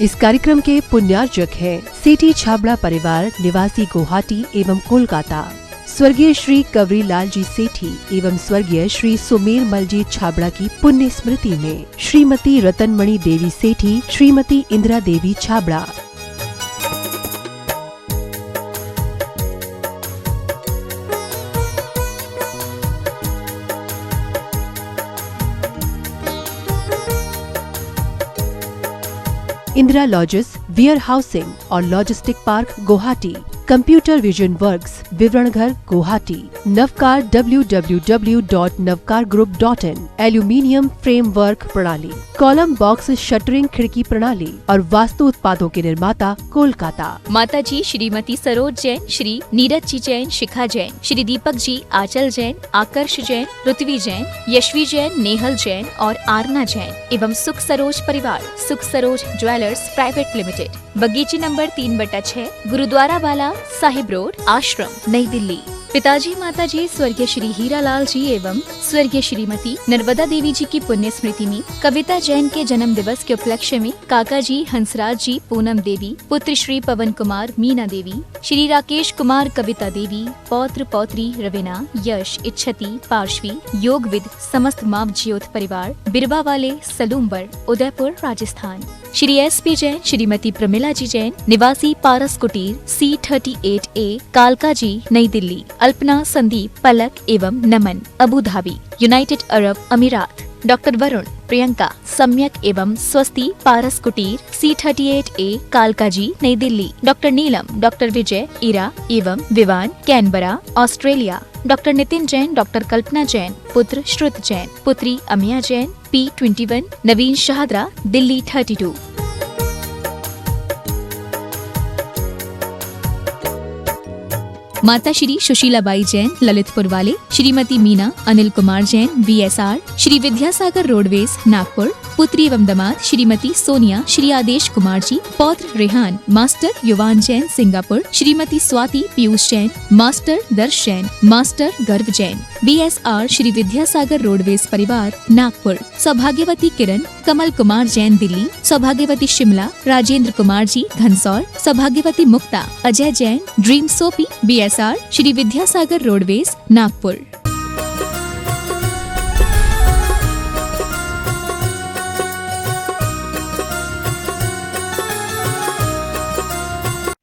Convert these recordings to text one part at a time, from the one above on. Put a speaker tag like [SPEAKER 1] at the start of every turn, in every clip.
[SPEAKER 1] इस कार्यक्रम के पुण्यार्जक हैं सेठी छाबड़ा परिवार निवासी गुवाहाटी एवं कोलकाता, स्वर्गीय श्री कवरी लाल जी सेठी एवं स्वर्गीय श्री सुमेर मल जी छाबड़ा की पुण्य स्मृति में Shrimati Ratanmani Devi Sethi, Shrimati Indira Devi Chhabra. Indira lodges, warehousing और logistic park Guwahati, computer vision works, विवरण घर Guwahati, Navkar www.navkargroup.in, aluminium frame work प्रणाली, कॉलम बॉक्स शटरिंग खिड़की प्रणाली और वास्तु उत्पादों के निर्माता कोलकाता।
[SPEAKER 2] माता जी श्रीमती सरोज जैन, श्री नीरज जी जैन, शिखा जैन, श्री दीपक जी, आंचल जैन, आकर्ष जैन, ऋत्वी जैन, यशवी जैन, नेहल जैन और आरना जैन एवं सुख सरोज परिवार, सुख सरोज ज्वेलर्स प्राइवेट लिमिटेड, बगीची नंबर 3/6, गुरुद्वारा वाला, साहिब रोड, आश्रम, नई दिल्ली। पिताजी माताजी स्वर्गीय श्री हीरालाल जी एवं स्वर्गीय श्रीमती नर्मदा देवी जी की पुण्य स्मृति में कविता जैन के जन्म दिवस के उपलक्ष्य में काका जी हंसराज जी, पूनम देवी, पुत्र श्री पवन कुमार, मीना देवी, श्री राकेश कुमार, कविता देवी, पौत्र पौत्री रवीना, यश, इच्छति, पार्श्वी, योगविद, समस्त माव ज्योत परिवार, बिरवा वाले, सलूम्बर, उदयपुर, राजस्थान। श्री SP जैन, श्रीमती प्रमिला जी जैन, निवासी पारस कुटीर, C38A, कालका जी, नई दिल्ली। अल्पना, संदीप, पलक एवं नमन, अबू धाबी, यूनाइटेड अरब अमीरात। डॉक्टर वरुण, प्रियंका, सम्यक एवं स्वस्ति, पारस कुटीर, C38A, कालका जी, नई दिल्ली। डॉक्टर नीलम, डॉक्टर विजय, इरा एवं Vivaan, Canberra, Australia. Doctor Nitin Jain, doctor Kalpana Jain, पुत्र श्रुत जैन, पुत्री अमिया जैन, P21, नवीन शाहदरा, दिल्ली 32। माता श्री सुशीलाबाई जैन, ललितपुर वाले, श्रीमती मीना, अनिल कुमार जैन, VSR, श्री विद्यासागर रोडवेज, नागपुर। पुत्री एवं दामाद श्रीमती सोनिया, श्री आदेश कुमार जी, पौत्र रेहान, मास्टर युवान जैन, सिंगापुर। श्रीमती स्वाति पीयूष जैन, मास्टर दर्श जैन, मास्टर गर्व जैन, VSR, श्री विद्यासागर रोडवेज परिवार, नागपुर। सौभाग्यवती किरण, कमल कुमार जैन, दिल्ली। सौभाग्यवती शिमला, राजेंद्र कुमार जी, घनसौर। सौभाग्यवती Mukta, Ajay Jain, dream soapy, BSR, Shri Vidyasagar roadways, Nagpur.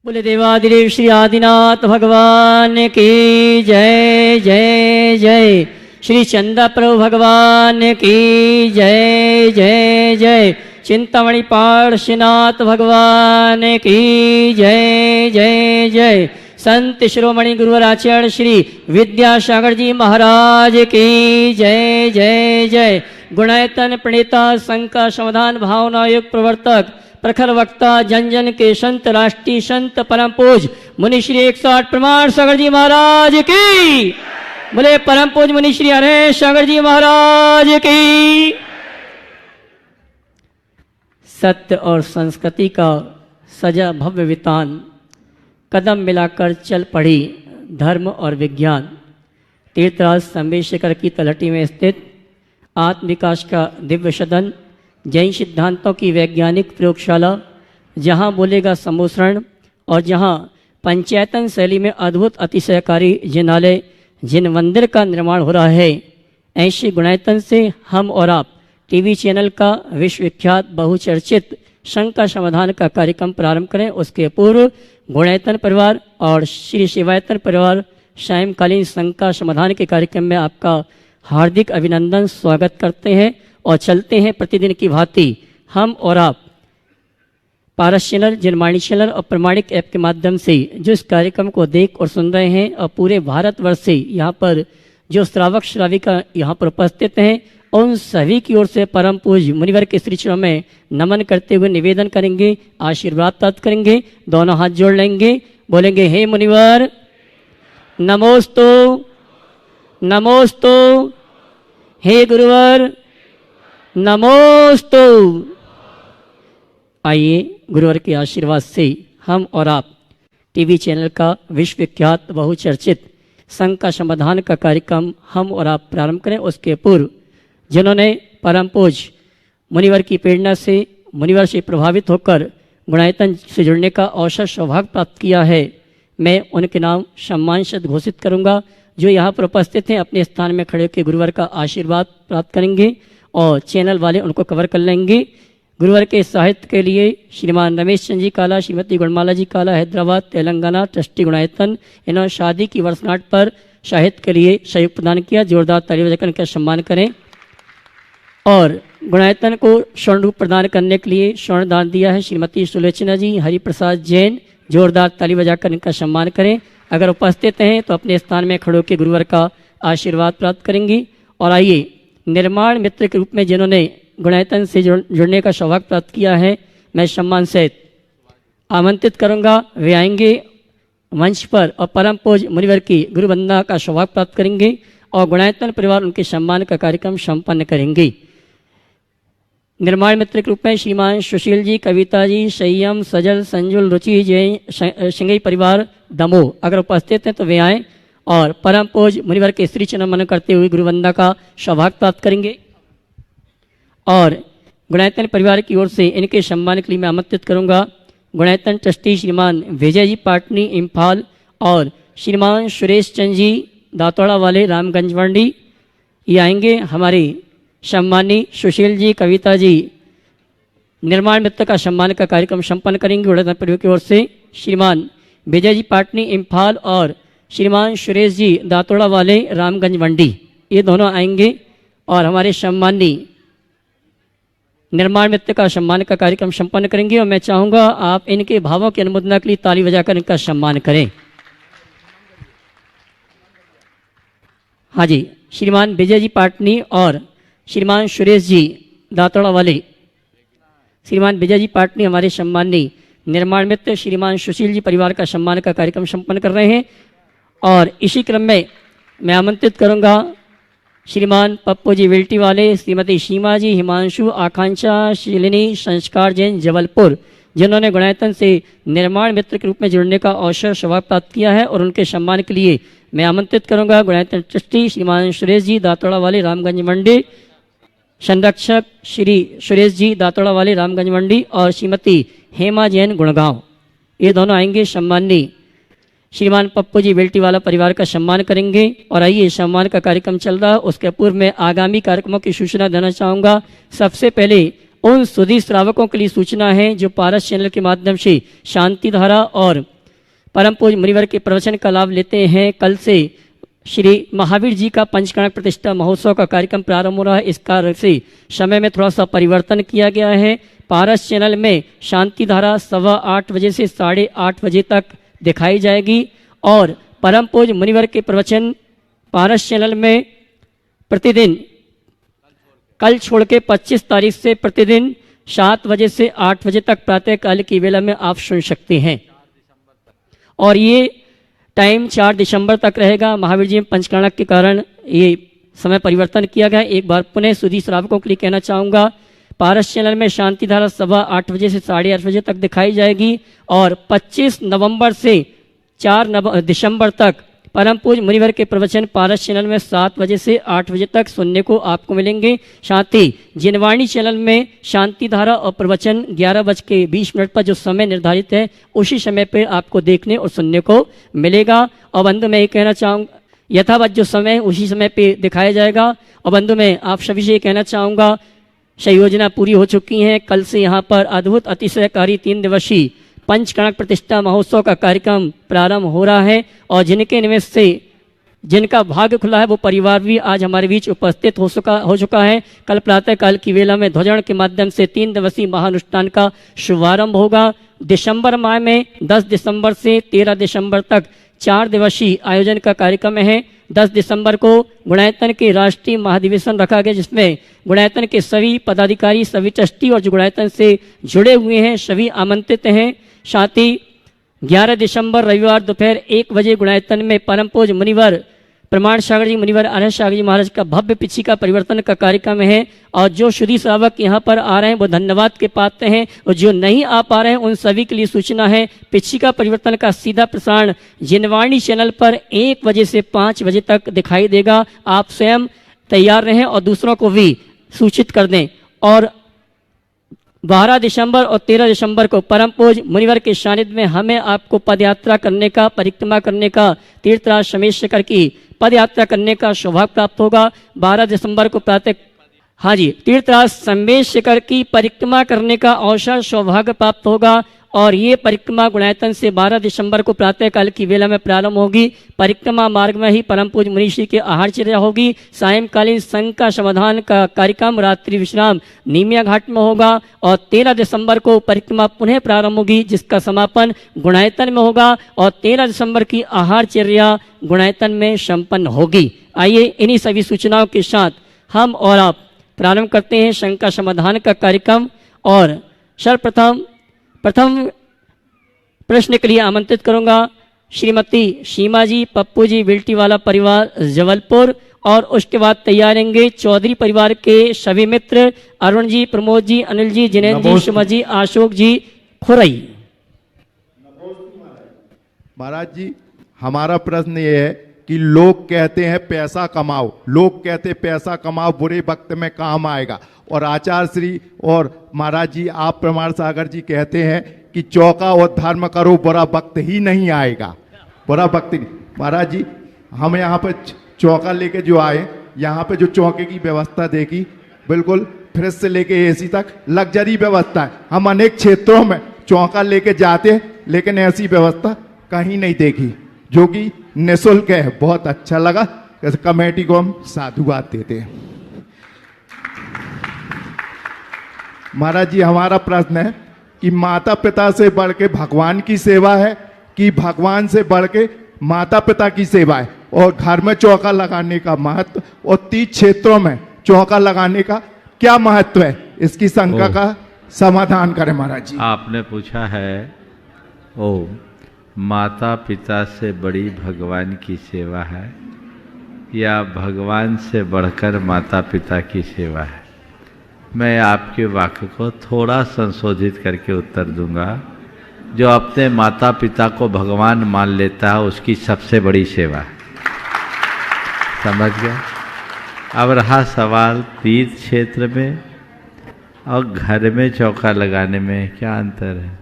[SPEAKER 3] बोले देवादिदेव श्री आदिनाथ भगवान की जय जय जय। श्री चंदा प्रभु भगवान की जय जय जय। चिंतामणि पार्श्वनाथ भगवान की जय जय जय। संत शिरोमणि गुरुवर आचार्य श्री विद्यासागर जी महाराज की जय जय जय। गुणायतन प्रणेता, शंका समाधान, भावना योग प्रवर्तक, प्रखर वक्ता, जन जन के संत, राष्ट्रीय संत, परम पूज मुनि श्री 108 प्रमाण सागर जी महाराज की। बोले परम पूज मुनि श्री हरेश सागर जी महाराज की। सत्य और संस्कृति का सजा भव्य वितान, कदम मिलाकर चल पड़ी धर्म और विज्ञान। तीर्थराज संवेशकर की तलहटी में स्थित आत्म विकास का दिव्य सदन, जैन सिद्धांतों की वैज्ञानिक प्रयोगशाला, जहां बोलेगा सम्मोसरण और जहां पंचायतन शैली में अद्भुत अतिशयकारी जिनालय, जिन मंदिर का निर्माण हो रहा है। ऐसे गुणायतन से हम और आप टीवी चैनल का विश्वविख्यात बहुचर्चित शंका समाधान का कार्यक्रम प्रारंभ करें। उसके पूर्व गुणायतन परिवार और श्री शिवायतन परिवार सायंकालीन शंका समाधान के कार्यक्रम में आपका हार्दिक अभिनंदन स्वागत करते हैं और चलते हैं प्रतिदिन की भांति हम और आप पारस चैनल, जनवाणी चैनल और प्रमाणिक ऐप के माध्यम से जो इस कार्यक्रम को देख और सुन रहे हैं और पूरे भारतवर्ष से यहाँ पर जो श्रावक श्राविका यहाँ पर उपस्थित हैं, उन सभी की ओर से परम पूज्य मुनिवर के श्री चरणों में नमन करते हुए निवेदन करेंगे, आशीर्वाद प्राप्त करेंगे। दोनों हाथ जोड़ लेंगे, बोलेंगे हे मुनिवर नमोस्तु नमोस्तु, हे गुरुवर नमोस्तु। आइए गुरुवर के आशीर्वाद से हम और आप टीवी चैनल का विश्वविख्यात बहुचर्चित शंका समाधान का कार्यक्रम हम और आप प्रारंभ करें। उसके पूर्व जिन्होंने परम पूज्य मुनिवर की प्रेरणा से, मुनिवर से प्रभावित होकर गुणायतन से जुड़ने का अवसर सौभाग्य प्राप्त किया है, मैं उनके नाम सम्मान शब्द घोषित करूंगा। जो यहाँ पर उपस्थित हैं अपने स्थान में खड़े होकर गुरुवर का आशीर्वाद प्राप्त करेंगे और चैनल वाले उनको कवर कर लेंगे। गुरुवर के साहित्य के लिए श्रीमान रमेश चंद जी काला, श्रीमती गुणमाला जी काला, हैदराबाद तेलंगाना, ट्रस्टी गुणायतन, इन्होंने शादी की वर्षगांठ पर साहित्य के लिए सहयोग प्रदान किया। जोरदार ताली बजाकर इनका सम्मान करें। और गुणायतन को स्वर्ण रूप प्रदान करने के लिए स्वर्ण दान दिया है श्रीमती सुलोचना जी हरिप्रसाद जैन। जोरदार ताली बजाकर इनका सम्मान करें। अगर उपस्थित हैं तो अपने स्थान में खड़े होकर गुरुवर का आशीर्वाद प्राप्त करेंगी। और आइए निर्माण मित्र के रूप में जिन्होंने गुणायतन से जुड़ने का सौभाग्य प्राप्त किया है, मैं सम्मान सहित आमंत्रित करूंगा। वे आएंगे मंच पर और परम पूज्य मुनिवर की गुरु वंदना का सौभाग्य प्राप्त करेंगे और गुणायतन परिवार उनके सम्मान का कार्यक्रम संपन्न करेंगे। निर्माण मित्र के रूप में श्रीमान सुशील जी, कविता जी, संयम, सजल, संजुल, रुचि जैन, सिंगई परिवार दमोह अगर उपस्थित हैं तो वे आएँ और परम पूज्य मुनिवर के श्री चरण मनन करते हुए गुरु वंदना का सौभाग्य प्राप्त करेंगे। और गुणायतन परिवार की ओर से इनके सम्मान के लिए मैं आमंत्रित करूंगा गुणायतन ट्रस्टी श्रीमान विजय जी पाटनी इम्फाल और श्रीमान सुरेश चंद जी दातोड़ा वाले रामगंज मंडी। ये आएंगे। हमारे सम्मानी सुशील जी, कविता जी निर्माण मित्र का सम्मान का कार्यक्रम संपन्न करेंगे। गुणायतन परिवार की ओर से श्रीमान विजय जी पाटनी इम्फाल और श्रीमान सुरेश जी दातोड़ा वाले रामगंज मंडी, ये दोनों आएंगे और हमारे सम्मानी निर्माण मित्र का सम्मान का कार्यक्रम संपन्न करेंगे। और मैं चाहूँगा आप इनके भावों की अनुमोदना के लिए ताली बजाकर इनका सम्मान करें। हाँ जी, श्रीमान विजय जी पाटनी और श्रीमान सुरेश जी दातोड़ा वाले, श्रीमान विजय जी पाटनी हमारे सम्मानी निर्माण मित्र, श्रीमान सुशील जी परिवार का सम्मान का कार्यक्रम संपन्न कर रहे हैं। और इसी क्रम में मैं आमंत्रित करूँगा श्रीमान पप्पू जी विल्टी वाले, श्रीमती सीमा जी, हिमांशु, आकांक्षा, शिलिनी, संस्कार जैन जबलपुर, जिन्होंने गुणायतन से निर्माण मित्र के रूप में जुड़ने का अवसर सौभाग्य प्राप्त किया है। और उनके सम्मान के लिए मैं आमंत्रित करूंगा गुणायतन ट्रस्टी श्रीमान सुरेश जी दातोड़ा वाले रामगंज मंडी, संरक्षक श्री सुरेश जी दातोड़ा वाले रामगंज मंडी और श्रीमती हेमा जैन गुड़गांव, ये दोनों आएंगे। सम्मानी श्रीमान पप्पू जी बेल्टी वाला परिवार का सम्मान करेंगे। और आइए, सम्मान का कार्यक्रम चल रहा है, उसके पूर्व में आगामी कार्यक्रमों की सूचना देना चाहूँगा। सबसे पहले उन सुधी श्रावकों के लिए सूचना है जो पारस चैनल के माध्यम से शांति धारा और परम पूज्य मुनिवर के प्रवचन का लाभ लेते हैं। कल से श्री महावीर जी का पंचकणक प्रतिष्ठा महोत्सव का कार्यक्रम प्रारंभ हो रहा है। इस कारण से समय में थोड़ा सा परिवर्तन किया गया है। पारस चैनल में शांति धारा 8:15 बजे से 8:30 बजे तक दिखाई जाएगी और परम पूज्य मुनिवर के प्रवचन पारस चैनल में प्रतिदिन कल छोड़ के 25 तारीख से प्रतिदिन 7 बजे से 8 बजे तक प्रातःकाल की वेला में आप सुन सकते हैं। और ये टाइम 4 दिसंबर तक रहेगा। महावीर जी पंचकणक के कारण ये समय परिवर्तन किया गया। एक बार पुनः सुधी श्रावकों के लिए कहना चाहूँगा, पारस चैनल में शांति धारा 8:15 बजे से 8:30 बजे तक दिखाई जाएगी और 25 नवंबर से 4 दिसंबर तक परम पूज्य मुनिवर के प्रवचन पारस चैनल में 7 बजे से 8 बजे तक सुनने को आपको मिलेंगे। साथ ही जिनवाणी चैनल में शांति धारा और प्रवचन 11:20 पर जो समय निर्धारित है उसी समय पर आपको देखने और सुनने को मिलेगा। और बंधु मैं ये कहना चाहूँगा, यथावत जो समय उसी समय पे दिखाया जाएगा। और बंधु मैं आप सभी से ये कहना चाहूँगा, संयोजना पूरी हो चुकी है। कल से यहाँ पर अद्भुत अतिशयकारी 3 दिवसीय पंचकणक प्रतिष्ठा महोत्सव का कार्यक्रम प्रारंभ हो रहा है और जिनके निमित्त से जिनका भाग्य खुला है वो परिवार भी आज हमारे बीच उपस्थित हो चुका है। कल प्रातःकाल की वेला में ध्वजारोहण के माध्यम से 3 दिवसीय महानुष्ठान का शुभारंभ होगा। दिसंबर माह में 10 दिसंबर से 13 दिसंबर तक 4 दिवसीय आयोजन का कार्यक्रम है। 10 दिसंबर को गुणायतन के राष्ट्रीय महाधिवेशन रखा गया, जिसमें गुणायतन के सभी पदाधिकारी, सभी ट्रस्टी और जो गुणायतन से जुड़े हुए हैं सभी आमंत्रित हैं। साथ ही 11 दिसंबर रविवार दोपहर 1 बजे गुणायतन में परम पूज्य मुनिवर प्रमाण सागर जी मुनिवर आर्य सागर जी महाराज का भव्य पिछिका परिवर्तन का कार्यक्रम है। और जो शुद्धि श्रावक यहाँ पर आ रहे हैं वो धन्यवाद के पात्र हैं और जो नहीं आ पा रहे हैं उन सभी के लिए सूचना है, पिछिका परिवर्तन का सीधा प्रसारण जिनवाणी चैनल पर 1 बजे से 5 बजे तक दिखाई देगा। आप स्वयं तैयार रहें और दूसरों को भी सूचित कर दें। और 12 दिसंबर और 13 दिसंबर को परम पूज्य मुनिवर के सानिध्य में हमें आपको पदयात्रा करने का, परिक्रमा करने का, तीर्थराज समेशकर की पदयात्रा करने का सौभाग्य प्राप्त होगा। 12 दिसंबर को प्रातः हाँ जी, तीर्थराज समेशकर की परिक्रमा करने का अवसर सौभाग्य प्राप्त होगा और ये परिक्रमा गुणायतन से 12 दिसंबर को प्रातःकाल की वेला में प्रारंभ होगी। परिक्रमा मार्ग में ही परम पूज्य मुनीषी के आहारचर्या होगी। सायंकालीन संघ का समाधान का कार्यक्रम रात्रि विश्राम नीमिया घाट में होगा और 13 दिसंबर को परिक्रमा पुनः प्रारंभ होगी, जिसका समापन गुणायतन में होगा और 13 दिसंबर की आहारचर्या गुणायतन में संपन्न होगी। आइए इन्हीं सभी सूचनाओं के साथ हम और आप प्रारंभ करते हैं संघ का समाधान का कार्यक्रम। और प्रथम प्रश्न के लिए आमंत्रित करूंगा श्रीमती सीमा जी, पप्पू जी, बिल्टीवाला परिवार जबलपुर, और उसके बाद तैयार रहेंगे चौधरी परिवार के सभी मित्र अरुण जी, प्रमोद जी, अनिल जी, जिनेन्द्र जी, सुमा जी, अशोक जी, खुरई।
[SPEAKER 4] महाराज जी, हमारा प्रश्न ये है कि लोग कहते हैं पैसा कमाओ, लोग कहते हैं पैसा कमाओ बुरे वक्त में काम आएगा, और आचार्य श्री और महाराज जी आप प्रमाण सागर जी कहते हैं कि चौका और धर्म करो बुरा वक्त ही नहीं आएगा, बुरा वक्त नहीं। महाराज जी, हम यहाँ पे चौका लेके जो आए, यहाँ पे जो चौके की व्यवस्था देखी, बिल्कुल फ्रिज से लेके एसी तक लग्जरी व्यवस्था है। हम अनेक क्षेत्रों में चौका लेके जाते हैं लेकिन ऐसी व्यवस्था कहीं नहीं देखी, जो कि निःशुल्क है। बहुत अच्छा लगा, कमेटी को हम साधुवाद देते हैं। महाराज जी, हमारा प्रश्न है कि माता पिता से बढ़ के भगवान की सेवा है कि भगवान से बढ़ के माता पिता की सेवा है, और घर में चौका लगाने का महत्व और 30 क्षेत्रों में चौका लगाने का क्या महत्व है, इसकी शंका का समाधान करें महाराज जी।
[SPEAKER 5] आपने पूछा है माता पिता से बड़ी भगवान की सेवा है या भगवान से बढ़कर माता पिता की सेवा है। मैं आपके वाक्य को थोड़ा संशोधित करके उत्तर दूंगा। जो अपने माता पिता को भगवान मान लेता है उसकी सबसे बड़ी सेवा है। समझ गया? अब रहा सवाल तीर्थ क्षेत्र में और घर में चौका लगाने में क्या अंतर है।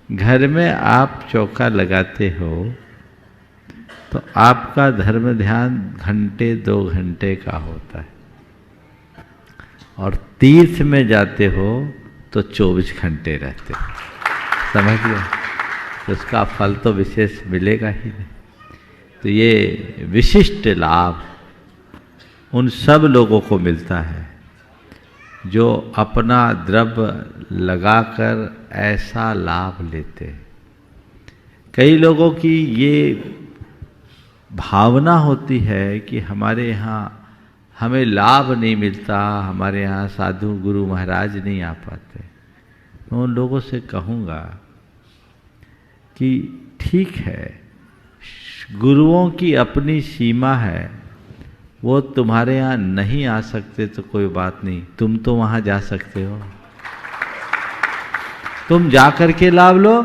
[SPEAKER 5] घर में आप चौका लगाते हो तो आपका धर्म ध्यान घंटे 2 घंटे का होता है, और तीर्थ में जाते हो तो 24 घंटे रहते हो। समझ गए? तो उसका फल तो विशेष मिलेगा ही नहीं। तो ये विशिष्ट लाभ उन सब लोगों को मिलता है जो अपना द्रव्य लगाकर ऐसा लाभ लेते हैं। कई लोगों की ये भावना होती है कि हमारे यहाँ हमें लाभ नहीं मिलता, हमारे यहाँ साधु गुरु महाराज नहीं आ पाते। मैं उन लोगों से कहूँगा कि ठीक है, गुरुओं की अपनी सीमा है, वो तुम्हारे यहाँ नहीं आ सकते तो कोई बात नहीं, तुम तो वहाँ जा सकते हो, तुम जा करके लाभ लो।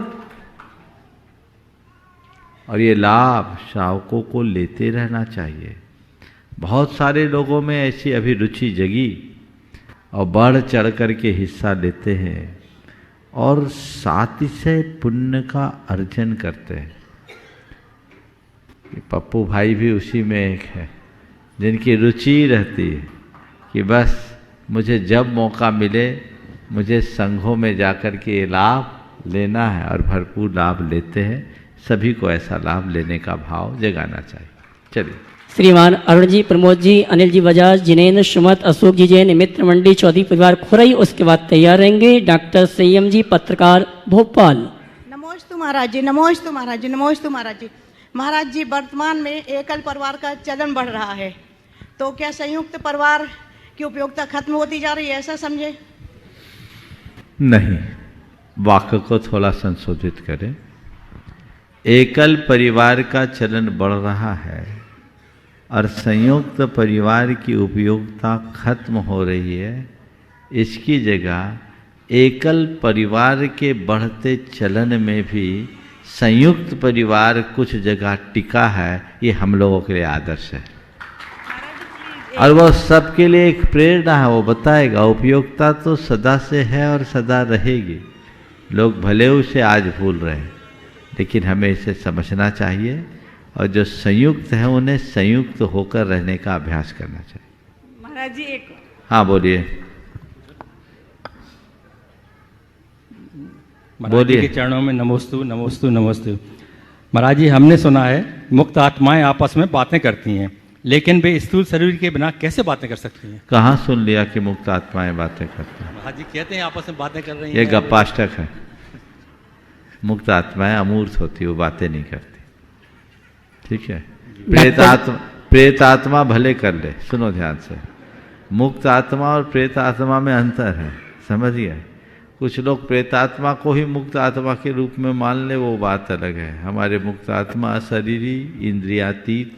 [SPEAKER 5] और ये लाभ श्रावकों को लेते रहना चाहिए। बहुत सारे लोगों में ऐसी अभिरुचि जगी और बढ़ चढ़ करके हिस्सा लेते हैं और साथ ही से पुण्य का अर्जन करते हैं। पप्पू भाई भी उसी में एक है, जिनकी रुचि रहती है कि बस मुझे जब मौका मिले मुझे संघों में जाकर के लाभ लेना है, और भरपूर लाभ लेते हैं। सभी को ऐसा लाभ लेने का भाव जगाना चाहिए। चलिए।
[SPEAKER 3] श्रीमान अरुण जी, प्रमोद जी, अनिल जी बजाज, जिनेन्द्र, सुमत, अशोक जी जैन, मित्र मंडी, चौधरी परिवार खुरई, उसके बाद तैयार रहेंगे डॉक्टर संयम जी, पत्रकार भोपाल।
[SPEAKER 6] नमोस्तु महाराज जी, नमोस्तु महाराज जी, नमोस्तु महाराज जी। महाराज जी, वर्तमान में एकल परिवार का चलन बढ़ रहा है, तो क्या संयुक्त परिवार की उपयोगिता खत्म होती जा रही है, ऐसा समझे?
[SPEAKER 5] नहीं, वाक्य को थोड़ा संशोधित करें। एकल परिवार का चलन बढ़ रहा है और संयुक्त परिवार की उपयोगिता खत्म हो रही है। इसकी जगह एकल परिवार के बढ़ते चलन में भी संयुक्त परिवार कुछ जगह टिका है, ये हम लोगों के लिए आदर्श है। और वो सबके लिए एक प्रेरणा है, वो बताएगा। उपयोगिता तो सदा से है और सदा रहेगी। लोग भले उसे आज भूल रहे हैं, लेकिन हमें इसे समझना चाहिए और जो संयुक्त है उन्हें संयुक्त होकर रहने का अभ्यास करना चाहिए।
[SPEAKER 7] महाराज जी एक
[SPEAKER 5] हाँ बोलिए।
[SPEAKER 8] महाराज जी के चरणों में नमोस्तु नमोस्तु नमोस्तु। महाराज जी, हमने सुना है मुक्त आत्माएं आपस में बातें करती हैं, लेकिन वे स्थूल शरीर के बिना कैसे बातें कर सकती हैं?
[SPEAKER 5] कहाँ सुन लिया कि मुक्त आत्माएं बातें करती हैं?
[SPEAKER 8] महाराज जी कहते हैं आपस में बातें कर रही हैं।
[SPEAKER 5] ये गप्पाष्टक है। मुक्त आत्माएं अमूर्त होती, वो बातें नहीं करती। ठीक है। प्रेत आत्मा भले कर ले, सुनो ध्यान से। मुक्त आत्मा और प्रेत आत्मा में अंतर है, समझिए। कुछ लोग प्रेतात्मा को ही मुक्त आत्मा के रूप में मान ले, वो बात अलग है। हमारे मुक्त आत्मा अशरीरी, इंद्रियातीत,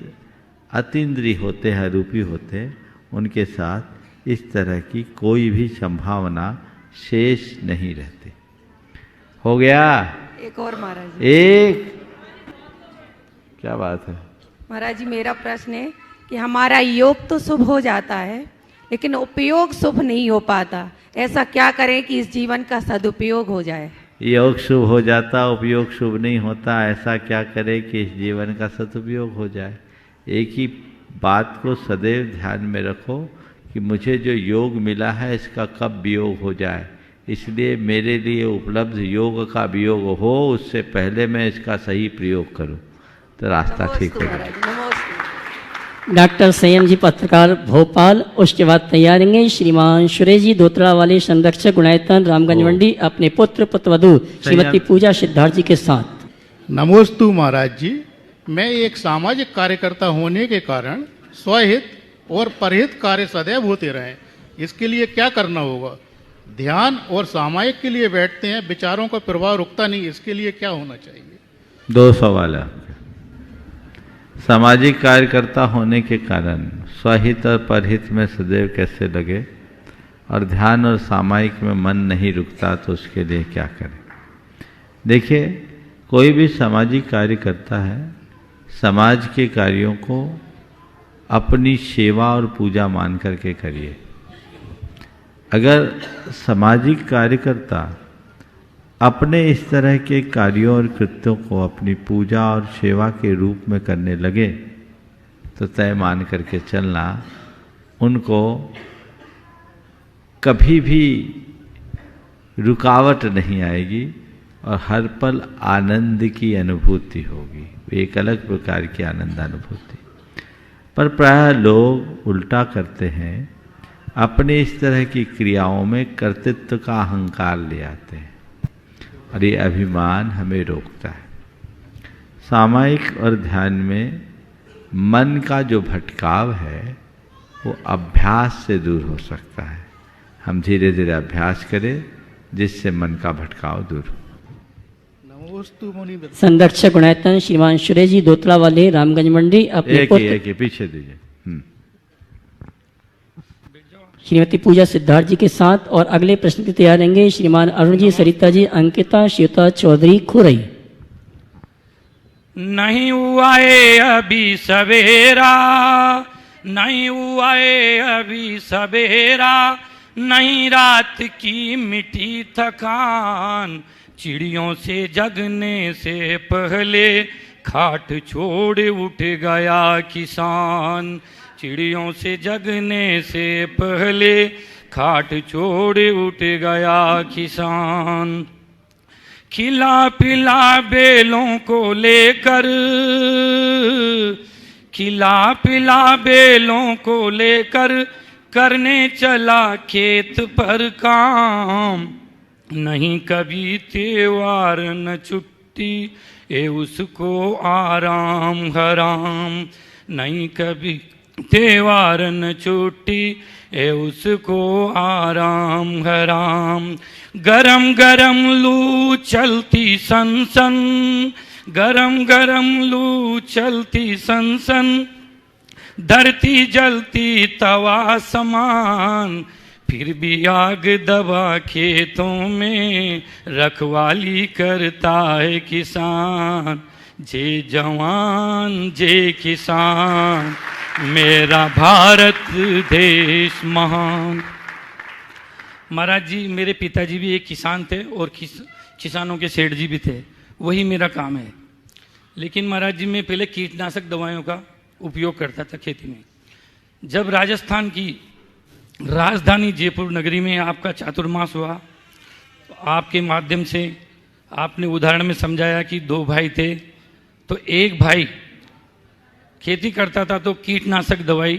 [SPEAKER 5] अतीन्द्रिय होते हैं, रूपी होते हैं। उनके साथ इस तरह की कोई भी संभावना शेष नहीं रहती। हो गया?
[SPEAKER 7] एक और महाराज जी।
[SPEAKER 5] एक क्या बात है?
[SPEAKER 7] महाराज जी, मेरा प्रश्न है कि हमारा योग तो शुभ हो जाता है, लेकिन उपयोग शुभ नहीं हो पाता। ऐसा क्या करें कि इस जीवन का सदुपयोग हो जाए?
[SPEAKER 5] योग शुभ हो जाता, उपयोग शुभ नहीं होता। ऐसा क्या करें कि इस जीवन का सदुपयोग हो जाए? एक ही बात को सदैव ध्यान में रखो कि मुझे जो योग मिला है इसका कब वियोग हो जाए। इसलिए मेरे लिए उपलब्ध योग का वियोग हो, उससे पहले मैं इसका सही प्रयोग करूं, तो रास्ता ठीक हो जाए।
[SPEAKER 3] डॉक्टर संयम जी पत्रकार भोपाल। उसके बाद तैयारेंगे श्रीमान सुरेश जी धोत्रा वाले संरक्षक गुणायतन रामगंज मंडी अपने पुत्र पुत्रवधू श्रीमती पूजा सिद्धार्थ जी के साथ।
[SPEAKER 9] नमोस्तु महाराज जी। मैं एक सामाजिक कार्यकर्ता होने के कारण स्वहित और परहित कार्य सदैव होते रहें, इसके लिए क्या करना होगा? ध्यान और सामायिक के लिए बैठते हैं, विचारों का प्रभाव रुकता नहीं, इसके लिए क्या होना चाहिए?
[SPEAKER 5] 2 सवाल है। सामाजिक कार्यकर्ता होने के कारण स्वहित और परहित में सदैव कैसे लगे, और ध्यान और सामायिक में मन नहीं रुकता, तो उसके लिए क्या करें? देखिए, कोई भी सामाजिक कार्य करता है, समाज के कार्यों को अपनी सेवा और पूजा मान करके करिए। अगर सामाजिक कार्यकर्ता अपने इस तरह के कार्यों और कृत्यों को अपनी पूजा और सेवा के रूप में करने लगे, तो तय मान करके चलना, उनको कभी भी रुकावट नहीं आएगी और हर पल आनंद की अनुभूति होगी। एक अलग प्रकार की आनंद अनुभूति। पर प्रायः लोग उल्टा करते हैं, अपने इस तरह की क्रियाओं में कर्तृत्व का अहंकार ले आते हैं, और ये अभिमान हमें रोकता है। सामायिक और ध्यान में मन का जो भटकाव है वो अभ्यास से दूर हो सकता है। हम धीरे धीरे अभ्यास करें जिससे मन का भटकाव दूर हो।
[SPEAKER 3] संरक्षक गुणायतन श्रीमान सुरेश जी धोत्रा वाले रामगंज मंडी अपने
[SPEAKER 5] एक ही पीछे दीजिए।
[SPEAKER 3] श्रीमती पूजा सिद्धार्थ जी के साथ। और अगले प्रश्न की तैयार रहेंगे श्रीमान अरुण जी, सरिता जी, अंकिता, श्वेता चौधरी, खुरई।
[SPEAKER 10] नहीं हुआ है अभी सवेरा, नहीं हुआ है अभी सवेरा, नहीं रात की मिठी थकान, चिड़ियों से जगने से पहले खाट छोड़ उठ गया किसान, चिड़ियों से जगने से पहले खाट छोड़ उठ गया किसान। खिला पिला बेलों को लेकर, खिला पिला बेलों को लेकर करने चला खेत पर काम, नहीं कभी त्योहार न छुट्टी ए उसको आराम हराम, नहीं कभी त्योहार न छुट्टी ए उसको आराम हराम। गरम गरम लू चलती सनसन, गरम गरम लू चलती सनसन, धरती जलती तवा समान, फिर भी आग दबा खेतों में रखवाली करता है किसान। जय जवान जय किसान, मेरा भारत देश महान। महाराज जी, मेरे पिताजी भी एक किसान थे और किसानों के सेठ जी भी थे, वही मेरा काम है। लेकिन महाराज जी, मैं पहले कीटनाशक दवाइयों का उपयोग करता था खेती में। जब राजस्थान की राजधानी जयपुर नगरी में आपका चातुर्मास हुआ, तो आपके माध्यम से आपने उदाहरण में समझाया कि 2 भाई थे, तो एक भाई खेती करता था तो कीटनाशक दवाई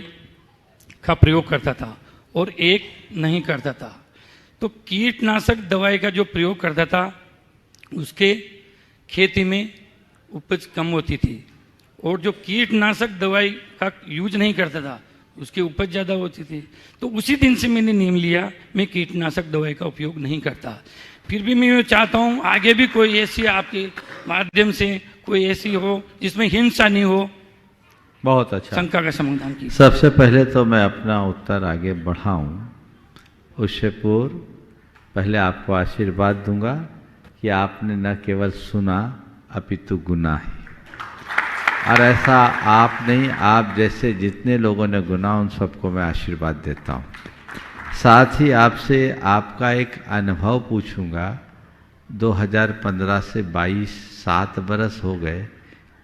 [SPEAKER 10] का प्रयोग करता था और एक नहीं करता था। तो कीटनाशक दवाई का जो प्रयोग करता था उसके खेती में उपज कम होती थी, और जो कीटनाशक दवाई का यूज नहीं करता था उसकी उपज ज़्यादा होती थी। तो उसी दिन से मैंने नियम लिया, मैं कीटनाशक दवाई का उपयोग नहीं करता। फिर भी मैं चाहता हूँ आगे भी कोई ऐसी आपके माध्यम से कोई ऐसी हो जिसमें हिंसा नहीं हो।
[SPEAKER 5] बहुत अच्छा,
[SPEAKER 10] शंका का समाधान की।
[SPEAKER 5] सबसे पहले तो मैं अपना उत्तर आगे बढ़ाऊं, उससे पूर्व पहले आपको आशीर्वाद दूंगा कि आपने न केवल सुना अपितु गुना ही, और ऐसा आप नहीं, आप जैसे जितने लोगों ने गुना उन सबको मैं आशीर्वाद देता हूँ। साथ ही आपसे आपका एक अनुभव पूछूंगा। 2015 से 22 7 बरस हो गए,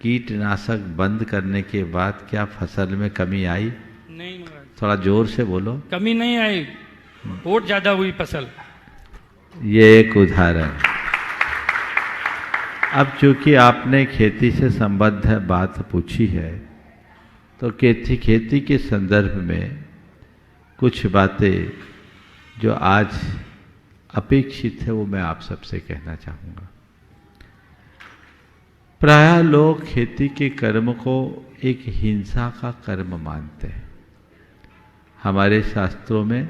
[SPEAKER 5] कीटनाशक बंद करने के बाद क्या फसल में कमी आई?
[SPEAKER 10] नहीं,
[SPEAKER 5] थोड़ा जोर से बोलो।
[SPEAKER 10] कमी नहीं आई, बहुत ज्यादा हुई फसल।
[SPEAKER 5] ये एक उदाहरण। अब चूंकि आपने खेती से संबद्ध बात पूछी है, तो खेती के संदर्भ में कुछ बातें जो आज अपेक्षित है वो मैं आप सबसे कहना चाहूँगा। प्रायः लोग खेती के कर्म को एक हिंसा का कर्म मानते हैं। हमारे शास्त्रों में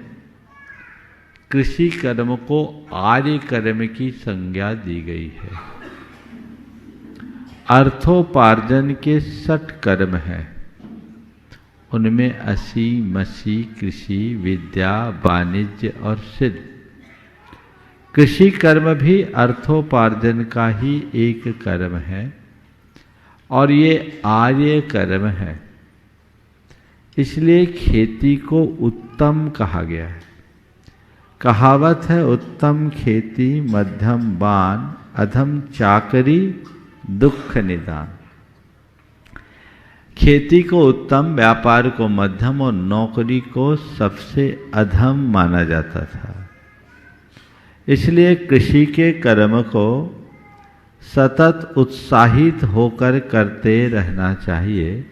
[SPEAKER 5] कृषि कर्म को आर्य कर्म की संज्ञा दी गई है। अर्थोपार्जन के 60 कर्म हैं, उनमें असी मसी कृषि, विद्या, वाणिज्य और शिल्प। कृषि कर्म भी अर्थोपार्जन का ही एक कर्म है और ये आर्य कर्म है, इसलिए खेती को उत्तम कहा गया है। कहावत है, उत्तम खेती मध्यम बान, अधम चाकरी दुख निदान। खेती को उत्तम, व्यापार को मध्यम और नौकरी को सबसे अधम माना जाता था। इसलिए कृषि के कर्म को सतत उत्साहित होकर करते रहना चाहिए,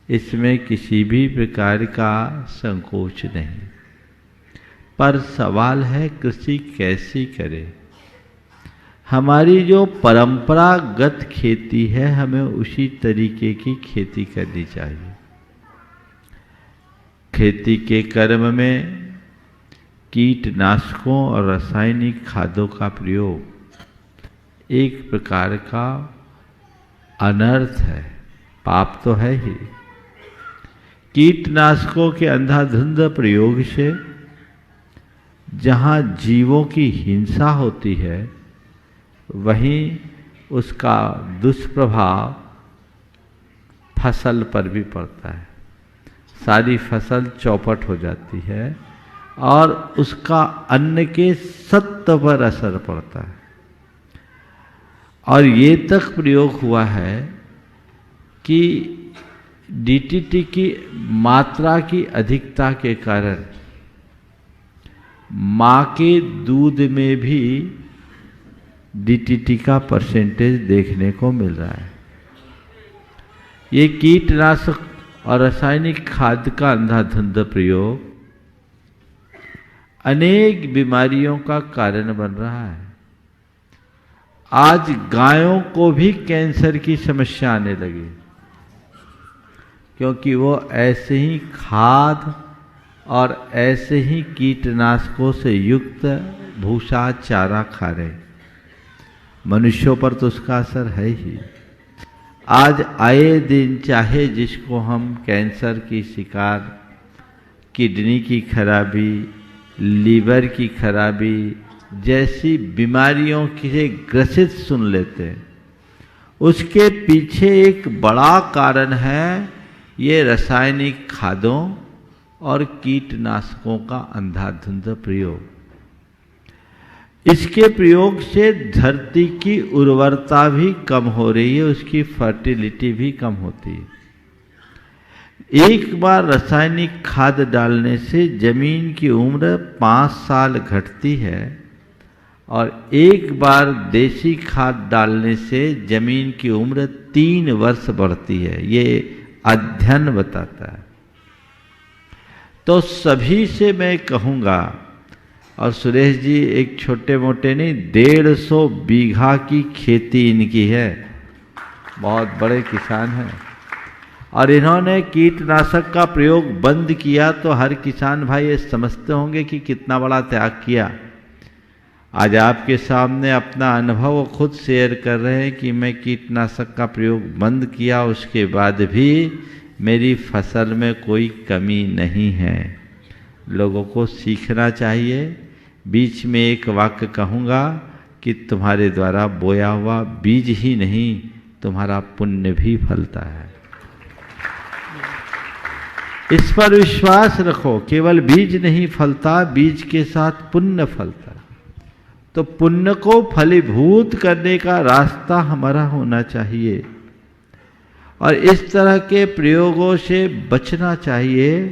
[SPEAKER 5] इसमें किसी भी प्रकार का संकोच नहीं। पर सवाल है कृषि कैसी करें। हमारी जो परंपरागत खेती है, हमें उसी तरीके की खेती करनी चाहिए। खेती के कर्म में कीटनाशकों और रासायनिक खादों का प्रयोग एक प्रकार का अनर्थ है, पाप तो है ही। कीटनाशकों के अंधाधुंध प्रयोग से जहाँ जीवों की हिंसा होती है, वहीं उसका दुष्प्रभाव फसल पर भी पड़ता है। सारी फसल चौपट हो जाती है और उसका अन्न के सत्व पर असर पड़ता है। और ये तक प्रयोग हुआ है कि डीटीटी की मात्रा की अधिकता के कारण माँ के दूध में भी डीटीटी का परसेंटेज देखने को मिल रहा है। ये कीटनाशक और रासायनिक खाद का अंधाधुंध प्रयोग अनेक बीमारियों का कारण बन रहा है। आज गायों को भी कैंसर की समस्या आने लगी, क्योंकि वो ऐसे ही खाद और ऐसे ही कीटनाशकों से युक्त भूसा चारा खा रहे। मनुष्यों पर तो उसका असर है ही। आज आए दिन चाहे जिसको हम कैंसर की शिकार, किडनी की खराबी, लीवर की खराबी जैसी बीमारियों से ग्रसित सुन लेते हैं, उसके पीछे एक बड़ा कारण है ये रासायनिक खादों और कीटनाशकों का अंधाधुंध प्रयोग, इसके प्रयोग से धरती की उर्वरता भी कम हो रही है, उसकी फर्टिलिटी भी कम होती है। एक बार रासायनिक खाद डालने से जमीन की उम्र 5 साल घटती है और एक बार देसी खाद डालने से जमीन की उम्र 3 वर्ष बढ़ती है, ये अध्ययन बताता है। तो सभी से मैं कहूँगा, और सुरेश जी एक छोटे मोटे नहीं 150 बीघा की खेती इनकी है, बहुत बड़े किसान हैं, और इन्होंने कीटनाशक का प्रयोग बंद किया तो हर किसान भाई ये समझते होंगे कि कितना बड़ा त्याग किया। आज आपके सामने अपना अनुभव खुद शेयर कर रहे हैं कि मैं कीटनाशक का प्रयोग बंद किया, उसके बाद भी मेरी फसल में कोई कमी नहीं है। लोगों को सीखना चाहिए। बीच में एक वाक्य कहूँगा कि तुम्हारे द्वारा बोया हुआ बीज ही नहीं, तुम्हारा पुण्य भी फलता है। इस पर विश्वास रखो, केवल बीज नहीं फलता, बीज के साथ पुण्य फलता। तो पुण्य को फलीभूत करने का रास्ता हमारा होना चाहिए और इस तरह के प्रयोगों से बचना चाहिए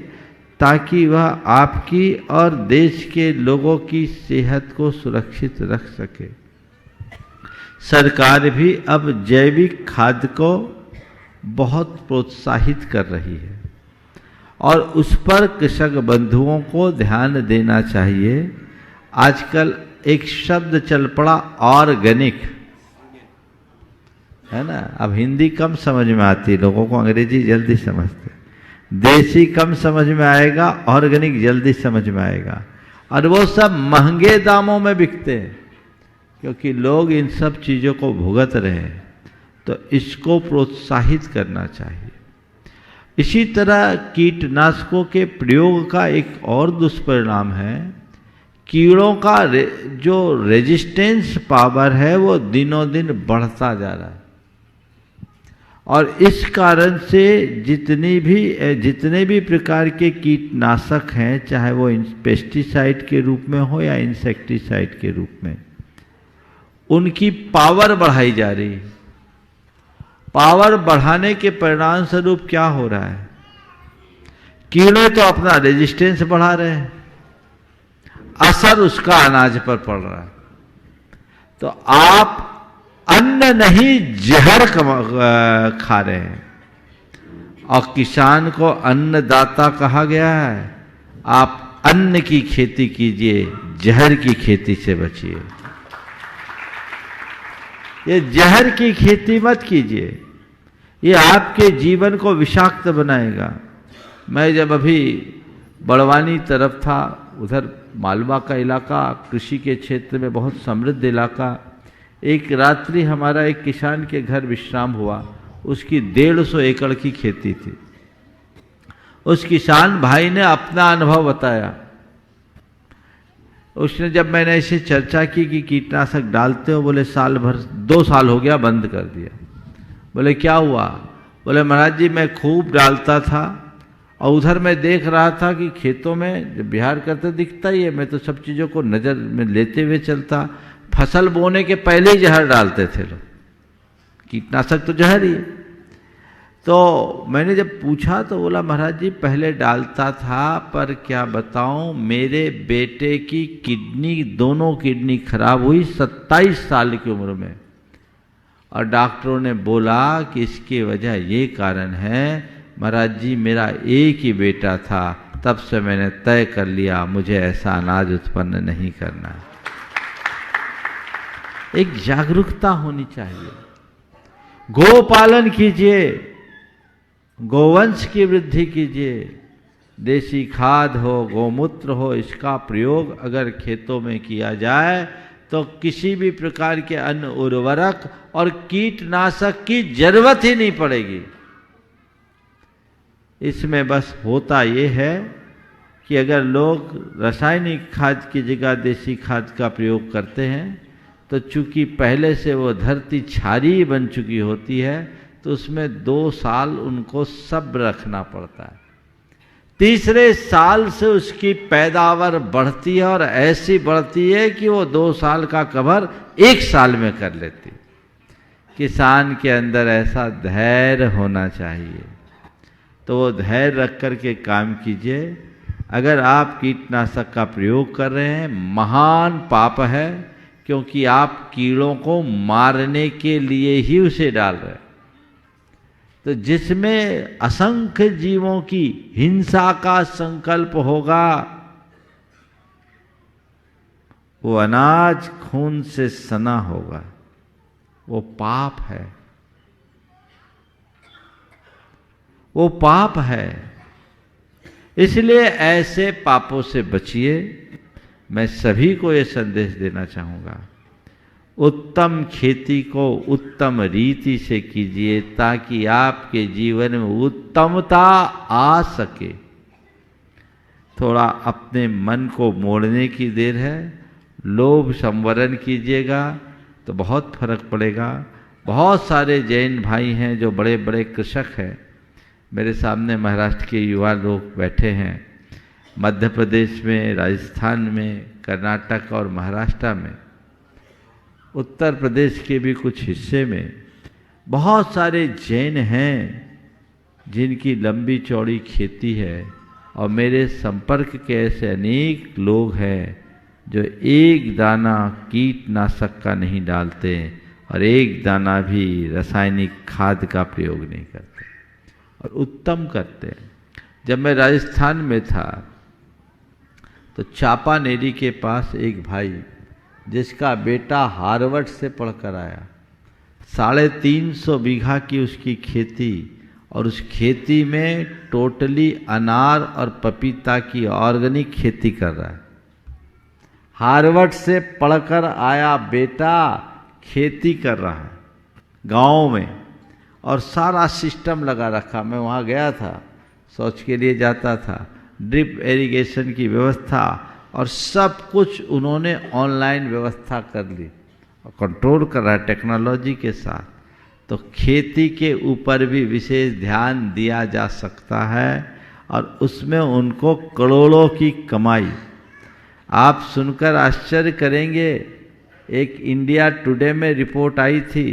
[SPEAKER 5] ताकि वह आपकी और देश के लोगों की सेहत को सुरक्षित रख सके। सरकार भी अब जैविक खाद को बहुत प्रोत्साहित कर रही है और उस पर कृषक बंधुओं को ध्यान देना चाहिए। आजकल एक शब्द चल पड़ा ऑर्गेनिक, है ना। अब हिंदी कम समझ में आती है लोगों को, अंग्रेजी जल्दी समझते। देसी कम समझ में आएगा, ऑर्गेनिक जल्दी समझ में आएगा। और वो सब महंगे दामों में बिकते हैं क्योंकि लोग इन सब चीज़ों को भुगत रहे हैं। तो इसको प्रोत्साहित करना चाहिए। इसी तरह कीटनाशकों के प्रयोग का एक और दुष्परिणाम है, कीड़ों का जो रेजिस्टेंस पावर है वो दिनों दिन बढ़ता जा रहा है और इस कारण से जितने भी प्रकार के कीटनाशक हैं, चाहे वो पेस्टिसाइड के रूप में हो या इंसेक्टिसाइड के रूप में, उनकी पावर बढ़ाई जा रही है। पावर बढ़ाने के परिणाम स्वरूप क्या हो रहा है, कीड़े तो अपना रेजिस्टेंस बढ़ा रहे हैं, असर उसका अनाज पर पड़ रहा है। तो आप अन्न नहीं जहर खा रहे हैं और किसान को अन्नदाता कहा गया है। आप अन्न की खेती कीजिए, जहर की खेती से बचिए। ये जहर की खेती मत कीजिए, ये आपके जीवन को विषाक्त बनाएगा। मैं जब अभी बड़वानी तरफ था, उधर मालवा का इलाका कृषि के क्षेत्र में बहुत समृद्ध इलाका, एक रात्रि हमारा एक किसान के घर विश्राम हुआ। उसकी 150 एकड़ की खेती थी। उस किसान भाई ने अपना अनुभव बताया। उसने, जब मैंने ऐसे चर्चा की कि कीटनाशक डालते हो, बोले साल भर 2 साल हो गया बंद कर दिया। बोले क्या हुआ? बोले महाराज जी मैं खूब डालता था और उधर मैं देख रहा था कि खेतों में जब बिहार करते दिखता ही है, मैं तो सब चीज़ों को नज़र में लेते हुए चलता। फसल बोने के पहले ही जहर डालते थे लोग, कीटनाशक तो जहर ही है। तो मैंने जब पूछा तो बोला महाराज जी पहले डालता था, पर क्या बताऊं, मेरे बेटे की किडनी, दोनों किडनी खराब हुई 27 साल की उम्र में, और डॉक्टरों ने बोला कि इसकी वजह ये कारण है महाराज जी मेरा एक ही बेटा था, तब से मैंने तय कर लिया मुझे ऐसा अनाज उत्पन्न नहीं करना है। एक जागरूकता होनी चाहिए। गो पालन कीजिए, गोवंश की वृद्धि कीजिए, देसी खाद हो, गोमूत्र हो, इसका प्रयोग अगर खेतों में किया जाए तो किसी भी प्रकार के अन्न उर्वरक और कीटनाशक की जरूरत ही नहीं पड़ेगी। इसमें बस होता ये है कि अगर लोग रासायनिक खाद की जगह देसी खाद का प्रयोग करते हैं तो चूंकि पहले से वो धरती क्षारीय बन चुकी होती है, तो उसमें 2 साल उनको सब्र रखना पड़ता है। तीसरे साल से उसकी पैदावार बढ़ती है और ऐसी बढ़ती है कि वो 2 साल का कवर 1 साल में कर लेती। किसान के अंदर ऐसा धैर्य होना चाहिए, तो वो धैर्य रख कर के काम कीजिए। अगर आप कीटनाशक का प्रयोग कर रहे हैं, महान पाप है, क्योंकि आप कीड़ों को मारने के लिए ही उसे डाल रहे हैं। तो जिसमें असंख्य जीवों की हिंसा का संकल्प होगा, वो अनाज खून से सना होगा, वो पाप है, वो पाप है। इसलिए ऐसे पापों से बचिए। मैं सभी को ये संदेश देना चाहूँगा, उत्तम खेती को उत्तम रीति से कीजिए ताकि आपके जीवन में उत्तमता आ सके। थोड़ा अपने मन को मोड़ने की देर है, लोभ संवरण कीजिएगा तो बहुत फर्क पड़ेगा। बहुत सारे जैन भाई हैं जो बड़े बड़े कृषक हैं। मेरे सामने महाराष्ट्र के युवा लोग बैठे हैं, मध्य प्रदेश में, राजस्थान में, कर्नाटक और महाराष्ट्र में, उत्तर प्रदेश के भी कुछ हिस्से में बहुत सारे जैन हैं जिनकी लंबी चौड़ी खेती है। और मेरे संपर्क के ऐसे अनेक लोग हैं जो एक दाना कीटनाशक का नहीं डालते और एक दाना भी रासायनिक खाद का प्रयोग नहीं करते और उत्तम करते हैं। जब मैं राजस्थान में था तो चापानेरी के पास एक भाई जिसका बेटा हार्वर्ड से पढ़कर आया, 350 बीघा की उसकी खेती, और उस खेती में टोटली अनार और पपीता की ऑर्गेनिक खेती कर रहा है। हार्वर्ड से पढ़कर आया बेटा खेती कर रहा है गांव में, और सारा सिस्टम लगा रखा। मैं वहाँ गया था, शौच के लिए जाता था, ड्रिप इरिगेशन की व्यवस्था और सब कुछ उन्होंने ऑनलाइन व्यवस्था कर ली और कंट्रोल कर रहा है टेक्नोलॉजी के साथ। तो खेती के ऊपर भी विशेष ध्यान दिया जा सकता है और उसमें उनको करोड़ों की कमाई। आप सुनकर आश्चर्य करेंगे, एक इंडिया टुडे में रिपोर्ट आई थी,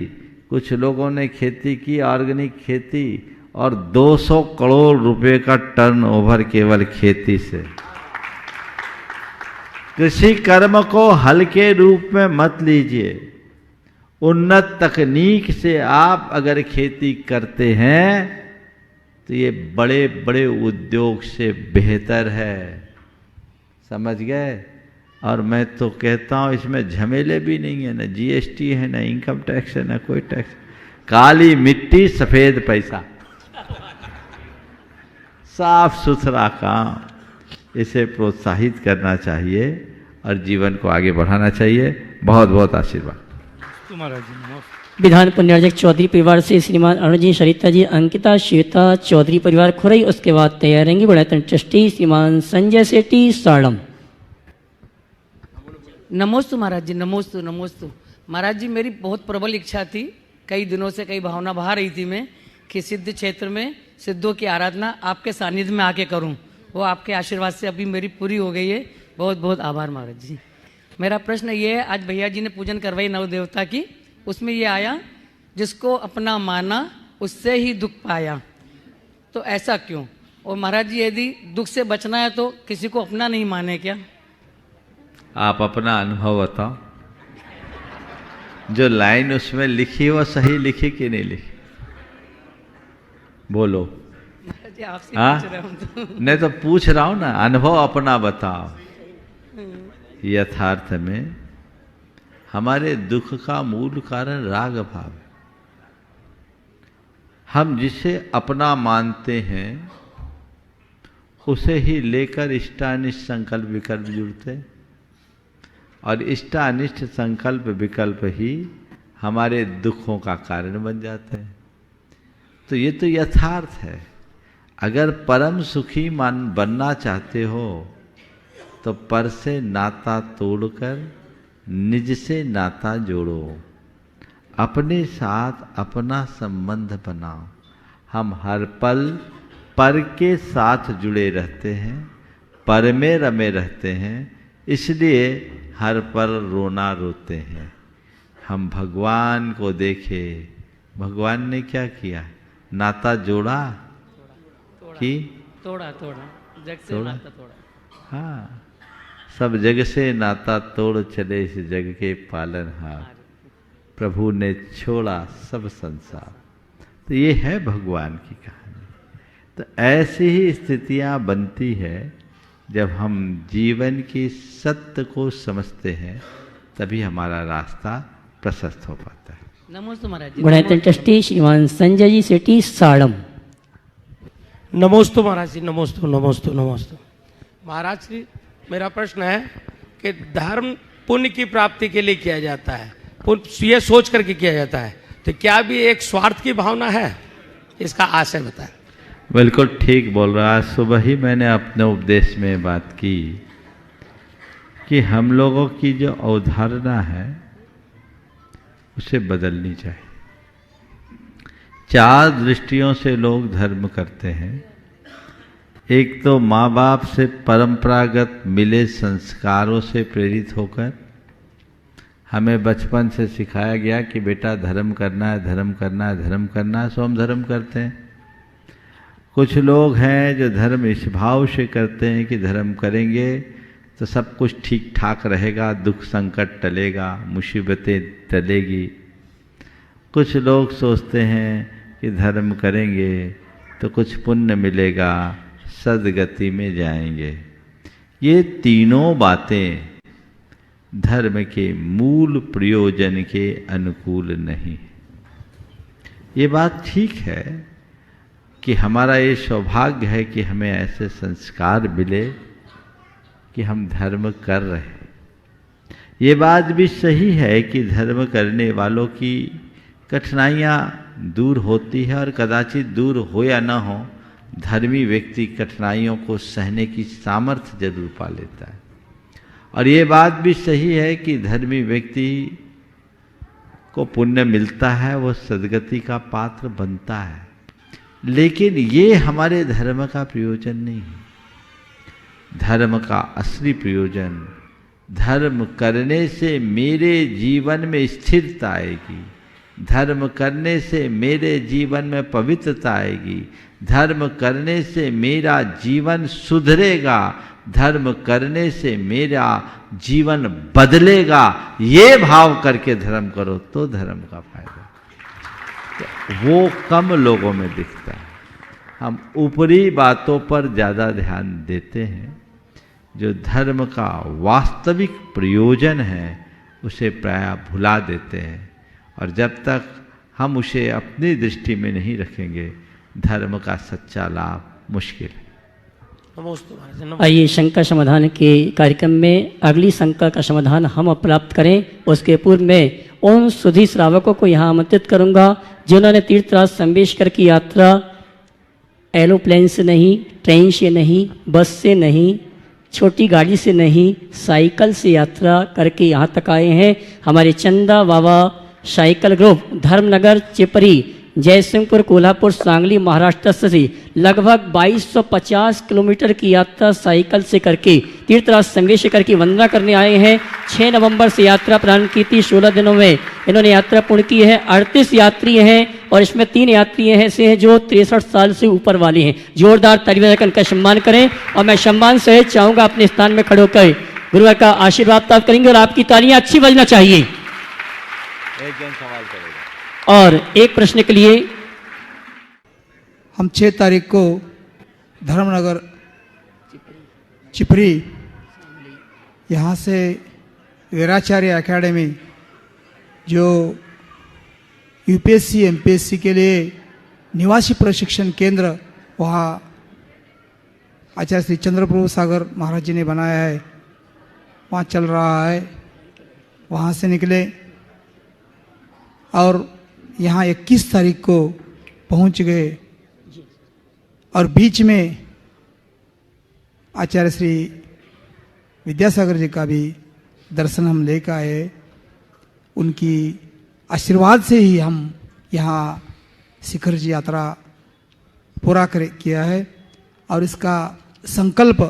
[SPEAKER 5] कुछ लोगों ने खेती की, ऑर्गेनिक खेती, और 200 करोड़ रुपए का टर्नओवर केवल खेती से। कृषि कर्म को हल्के रूप में मत लीजिए। उन्नत तकनीक से आप अगर खेती करते हैं तो ये बड़े बड़े उद्योग से बेहतर है। समझ गए? और मैं तो कहता हूँ इसमें झमेले भी नहीं है, ना जीएसटी है, ना इनकम टैक्स है, ना कोई टैक्स। काली मिट्टी सफेद पैसा, साफ सुथरा काम। इसे प्रोत्साहित करना चाहिए और जीवन को आगे बढ़ाना चाहिए। बहुत बहुत आशीर्वाद।
[SPEAKER 3] विधान पुण्यार्जक चौधरी परिवार से श्रीमान अरुण जी, सरिता जी, अंकिता, श्वेता चौधरी परिवार खुरई। उसके बाद तैयार रहेंगे बड़ातन ट्रस्टी श्रीमान संजय सेठी साड़म।
[SPEAKER 11] नमोस्तु महाराज जी, नमोस्तु नमोस्तु। महाराज जी, मेरी बहुत प्रबल इच्छा थी, कई दिनों से कई भावना बहा रही थी मैं कि सिद्ध क्षेत्र में सिद्धों की आराधना आपके सानिध्य में आके करूं। वो आपके आशीर्वाद से अभी मेरी पूरी हो गई है। बहुत बहुत आभार महाराज जी। मेरा प्रश्न ये है, आज भैया जी ने पूजन करवाई नवदेवता की, उसमें ये आया जिसको अपना माना उससे ही दुख पाया, तो ऐसा क्यों? और महाराज जी, यदि दुख से बचना है तो किसी को अपना नहीं माने क्या?
[SPEAKER 5] आप अपना अनुभव बताओ। जो लाइन उसमें लिखी वो सही लिखी कि नहीं लिखी? बोलो।
[SPEAKER 11] महाराज जी, आपसे पूछ रहा हूं तो।
[SPEAKER 5] नहीं तो पूछ रहा हूं ना, अनुभव अपना बताओ। यथार्थ में हमारे दुख का मूल कारण राग भाव है। हम जिसे अपना मानते हैं उसे ही लेकर इष्टानिष्ट संकल्प विकल्प जुड़ते हैं, और इष्टानिष्ट संकल्प विकल्प ही हमारे दुखों का कारण बन जाते हैं। तो ये तो यथार्थ है। अगर परम सुखी बनना चाहते हो तो पर से नाता तोड़कर निज से नाता जोड़ो। अपने साथ अपना संबंध बनाओ। हम हर पल पर के साथ जुड़े रहते हैं, पर में रमे रहते हैं, इसलिए हर पल रोना रोते हैं। हम भगवान को देखें, भगवान ने क्या किया? नाता जोड़ा कि
[SPEAKER 11] तोड़ा जग से
[SPEAKER 5] तोड़ा?
[SPEAKER 11] नाता तोड़ा।
[SPEAKER 5] हाँ, सब जग से नाता तोड़ चले इस जग के पालनहार, प्रभु ने छोड़ा सब संसार। तो ये है भगवान की कहानी। तो ऐसी ही स्थितियां बनती है जब हम जीवन की सत्य को समझते हैं, तभी हमारा रास्ता प्रशस्त हो पाता है।
[SPEAKER 11] नमोस्तु महाराज जी।
[SPEAKER 3] गुणायतन ट्रस्टी श्रीमान संजय जी सेठी साड़म।
[SPEAKER 12] नमोस्तु महाराज जी, नमोस्तु नमोस्तु नमोस्तु। महाराज जी, मेरा प्रश्न है कि धर्म पुण्य की प्राप्ति के लिए किया जाता है, पुण्य ये सोच करके किया जाता है, तो क्या भी एक स्वार्थ की भावना है? इसका आशय बताएं।
[SPEAKER 5] बिल्कुल ठीक बोल रहा है। सुबह ही मैंने अपने उपदेश में बात की कि हम लोगों की जो अवधारणा है उसे बदलनी चाहिए। 4 दृष्टियों से लोग धर्म करते हैं। एक तो माँ बाप से परंपरागत मिले संस्कारों से प्रेरित होकर हमें बचपन से सिखाया गया कि बेटा धर्म करना है, धर्म करना है, धर्म करना है, सो हम धर्म करते हैं। कुछ लोग हैं जो धर्म इस भाव से करते हैं कि धर्म करेंगे तो सब कुछ ठीक ठाक रहेगा, दुख संकट टलेगा, मुसीबतें टलेगी। कुछ लोग सोचते हैं कि धर्म करेंगे तो कुछ पुण्य मिलेगा, सदगति में जाएंगे। ये तीनों बातें धर्म के मूल प्रयोजन के अनुकूल नहीं। ये बात ठीक है कि हमारा ये सौभाग्य है कि हमें ऐसे संस्कार मिले कि हम धर्म कर रहे हैं। ये बात भी सही है कि धर्म करने वालों की कठिनाइयाँ दूर होती है, और कदाचित दूर हो या ना हो, धर्मी व्यक्ति कठिनाइयों को सहने की सामर्थ्य जरूर पा लेता है। और ये बात भी सही है कि धर्मी व्यक्ति को पुण्य मिलता है, वो सद्गति का पात्र बनता है। लेकिन ये हमारे धर्म का प्रयोजन नहीं है। धर्म का असली प्रयोजन, धर्म करने से मेरे जीवन में स्थिरता आएगी, धर्म करने से मेरे जीवन में पवित्रता आएगी, धर्म करने से मेरा जीवन सुधरेगा, धर्म करने से मेरा जीवन बदलेगा। ये भाव करके धर्म करो तो धर्म का फायदा। तो वो कम लोगों में दिखता है। हम ऊपरी बातों पर ज़्यादा ध्यान देते हैं, जो धर्म का वास्तविक प्रयोजन है उसे प्रायः भुला देते हैं। और जब तक हम उसे अपनी दृष्टि में नहीं रखेंगे, धर्म का सच्चा लाभ मुश्किल है।
[SPEAKER 3] आइए शंका समाधान के कार्यक्रम में अगली शंका का समाधान हम प्राप्त करें। उसके पूर्व में उन सुधी श्रावकों को यहाँ आमंत्रित करूँगा जिन्होंने तीर्थराज संबेशकर की यात्रा एरोप्लेन से नहीं, ट्रेन से नहीं, बस से नहीं, छोटी गाड़ी से नहीं, साइकिल से यात्रा करके यहाँ तक आए हैं। हमारे चंदा बाबा साइकिल ग्रुप धर्मनगर, चिपरी, जयसिंहपुर, कोल्हापुर, सांगली, महाराष्ट्र से लगभग 2250 किलोमीटर की यात्रा साइकिल से करके तीर्थराज संबेशकर की वंदना करने आए हैं। 6 नवंबर से यात्रा प्रारंभ की थी। 16 दिनों में इन्होंने यात्रा पूर्ण की है। 38 यात्री हैं और इसमें 3 यात्री ऐसे हैं जो 63 साल से ऊपर वाले हैं। जोरदार तालियां देकर इनका सम्मान करें। और मैं सम्मान से चाहूँगा अपने स्थान में खड़े होकर गुरुवर का आशीर्वाद प्राप्त करेंगे और आपकी तालियां अच्छी बजना चाहिए।
[SPEAKER 5] एक जन सवाल करेगा।
[SPEAKER 3] और एक प्रश्न के लिए
[SPEAKER 13] हम 6 तारीख को धर्मनगर चिपरी यहाँ से वीराचार्य एकेडमी जो यूपीएससी एमपीएससी के लिए निवासी प्रशिक्षण केंद्र वहाँ आचार्य श्री चंद्रप्रभु सागर महाराज जी ने बनाया है, वहाँ चल रहा है। वहाँ से निकले और यहाँ 21 तारीख को पहुँच गए और बीच में आचार्य श्री विद्यासागर जी का भी दर्शन हम लेकर आए। उनकी आशीर्वाद से ही हम यहाँ शिखर जी यात्रा पूरा किया है। और इसका संकल्प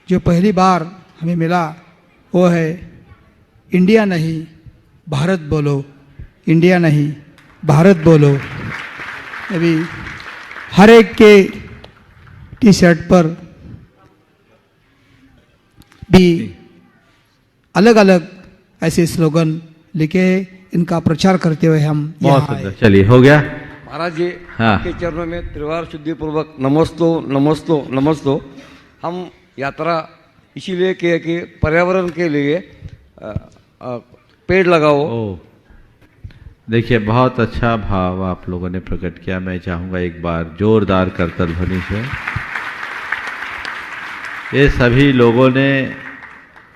[SPEAKER 13] जो पहली बार हमें मिला वो है इंडिया नहीं भारत बोलो, इंडिया नहीं भारत बोलो। अभी हर एक के टी शर्ट पर भी अलग अलग ऐसे स्लोगन लिखे, इनका प्रचार करते हुए हम
[SPEAKER 5] बहुत
[SPEAKER 13] यहाँ
[SPEAKER 5] सुंदर। चलिए, हो गया
[SPEAKER 14] महाराज जी।
[SPEAKER 5] हाँ।
[SPEAKER 14] के चरणों में त्रिवार शुद्धि पूर्वक नमस्तो नमस्तो नमस्तो। हम यात्रा इसीलिए किए कि पर्यावरण के लिए पेड़ लगाओ।
[SPEAKER 5] देखिए, बहुत अच्छा भाव आप लोगों ने प्रकट किया। मैं चाहूँगा एक बार जोरदार करतल ध्वनि से ये सभी लोगों ने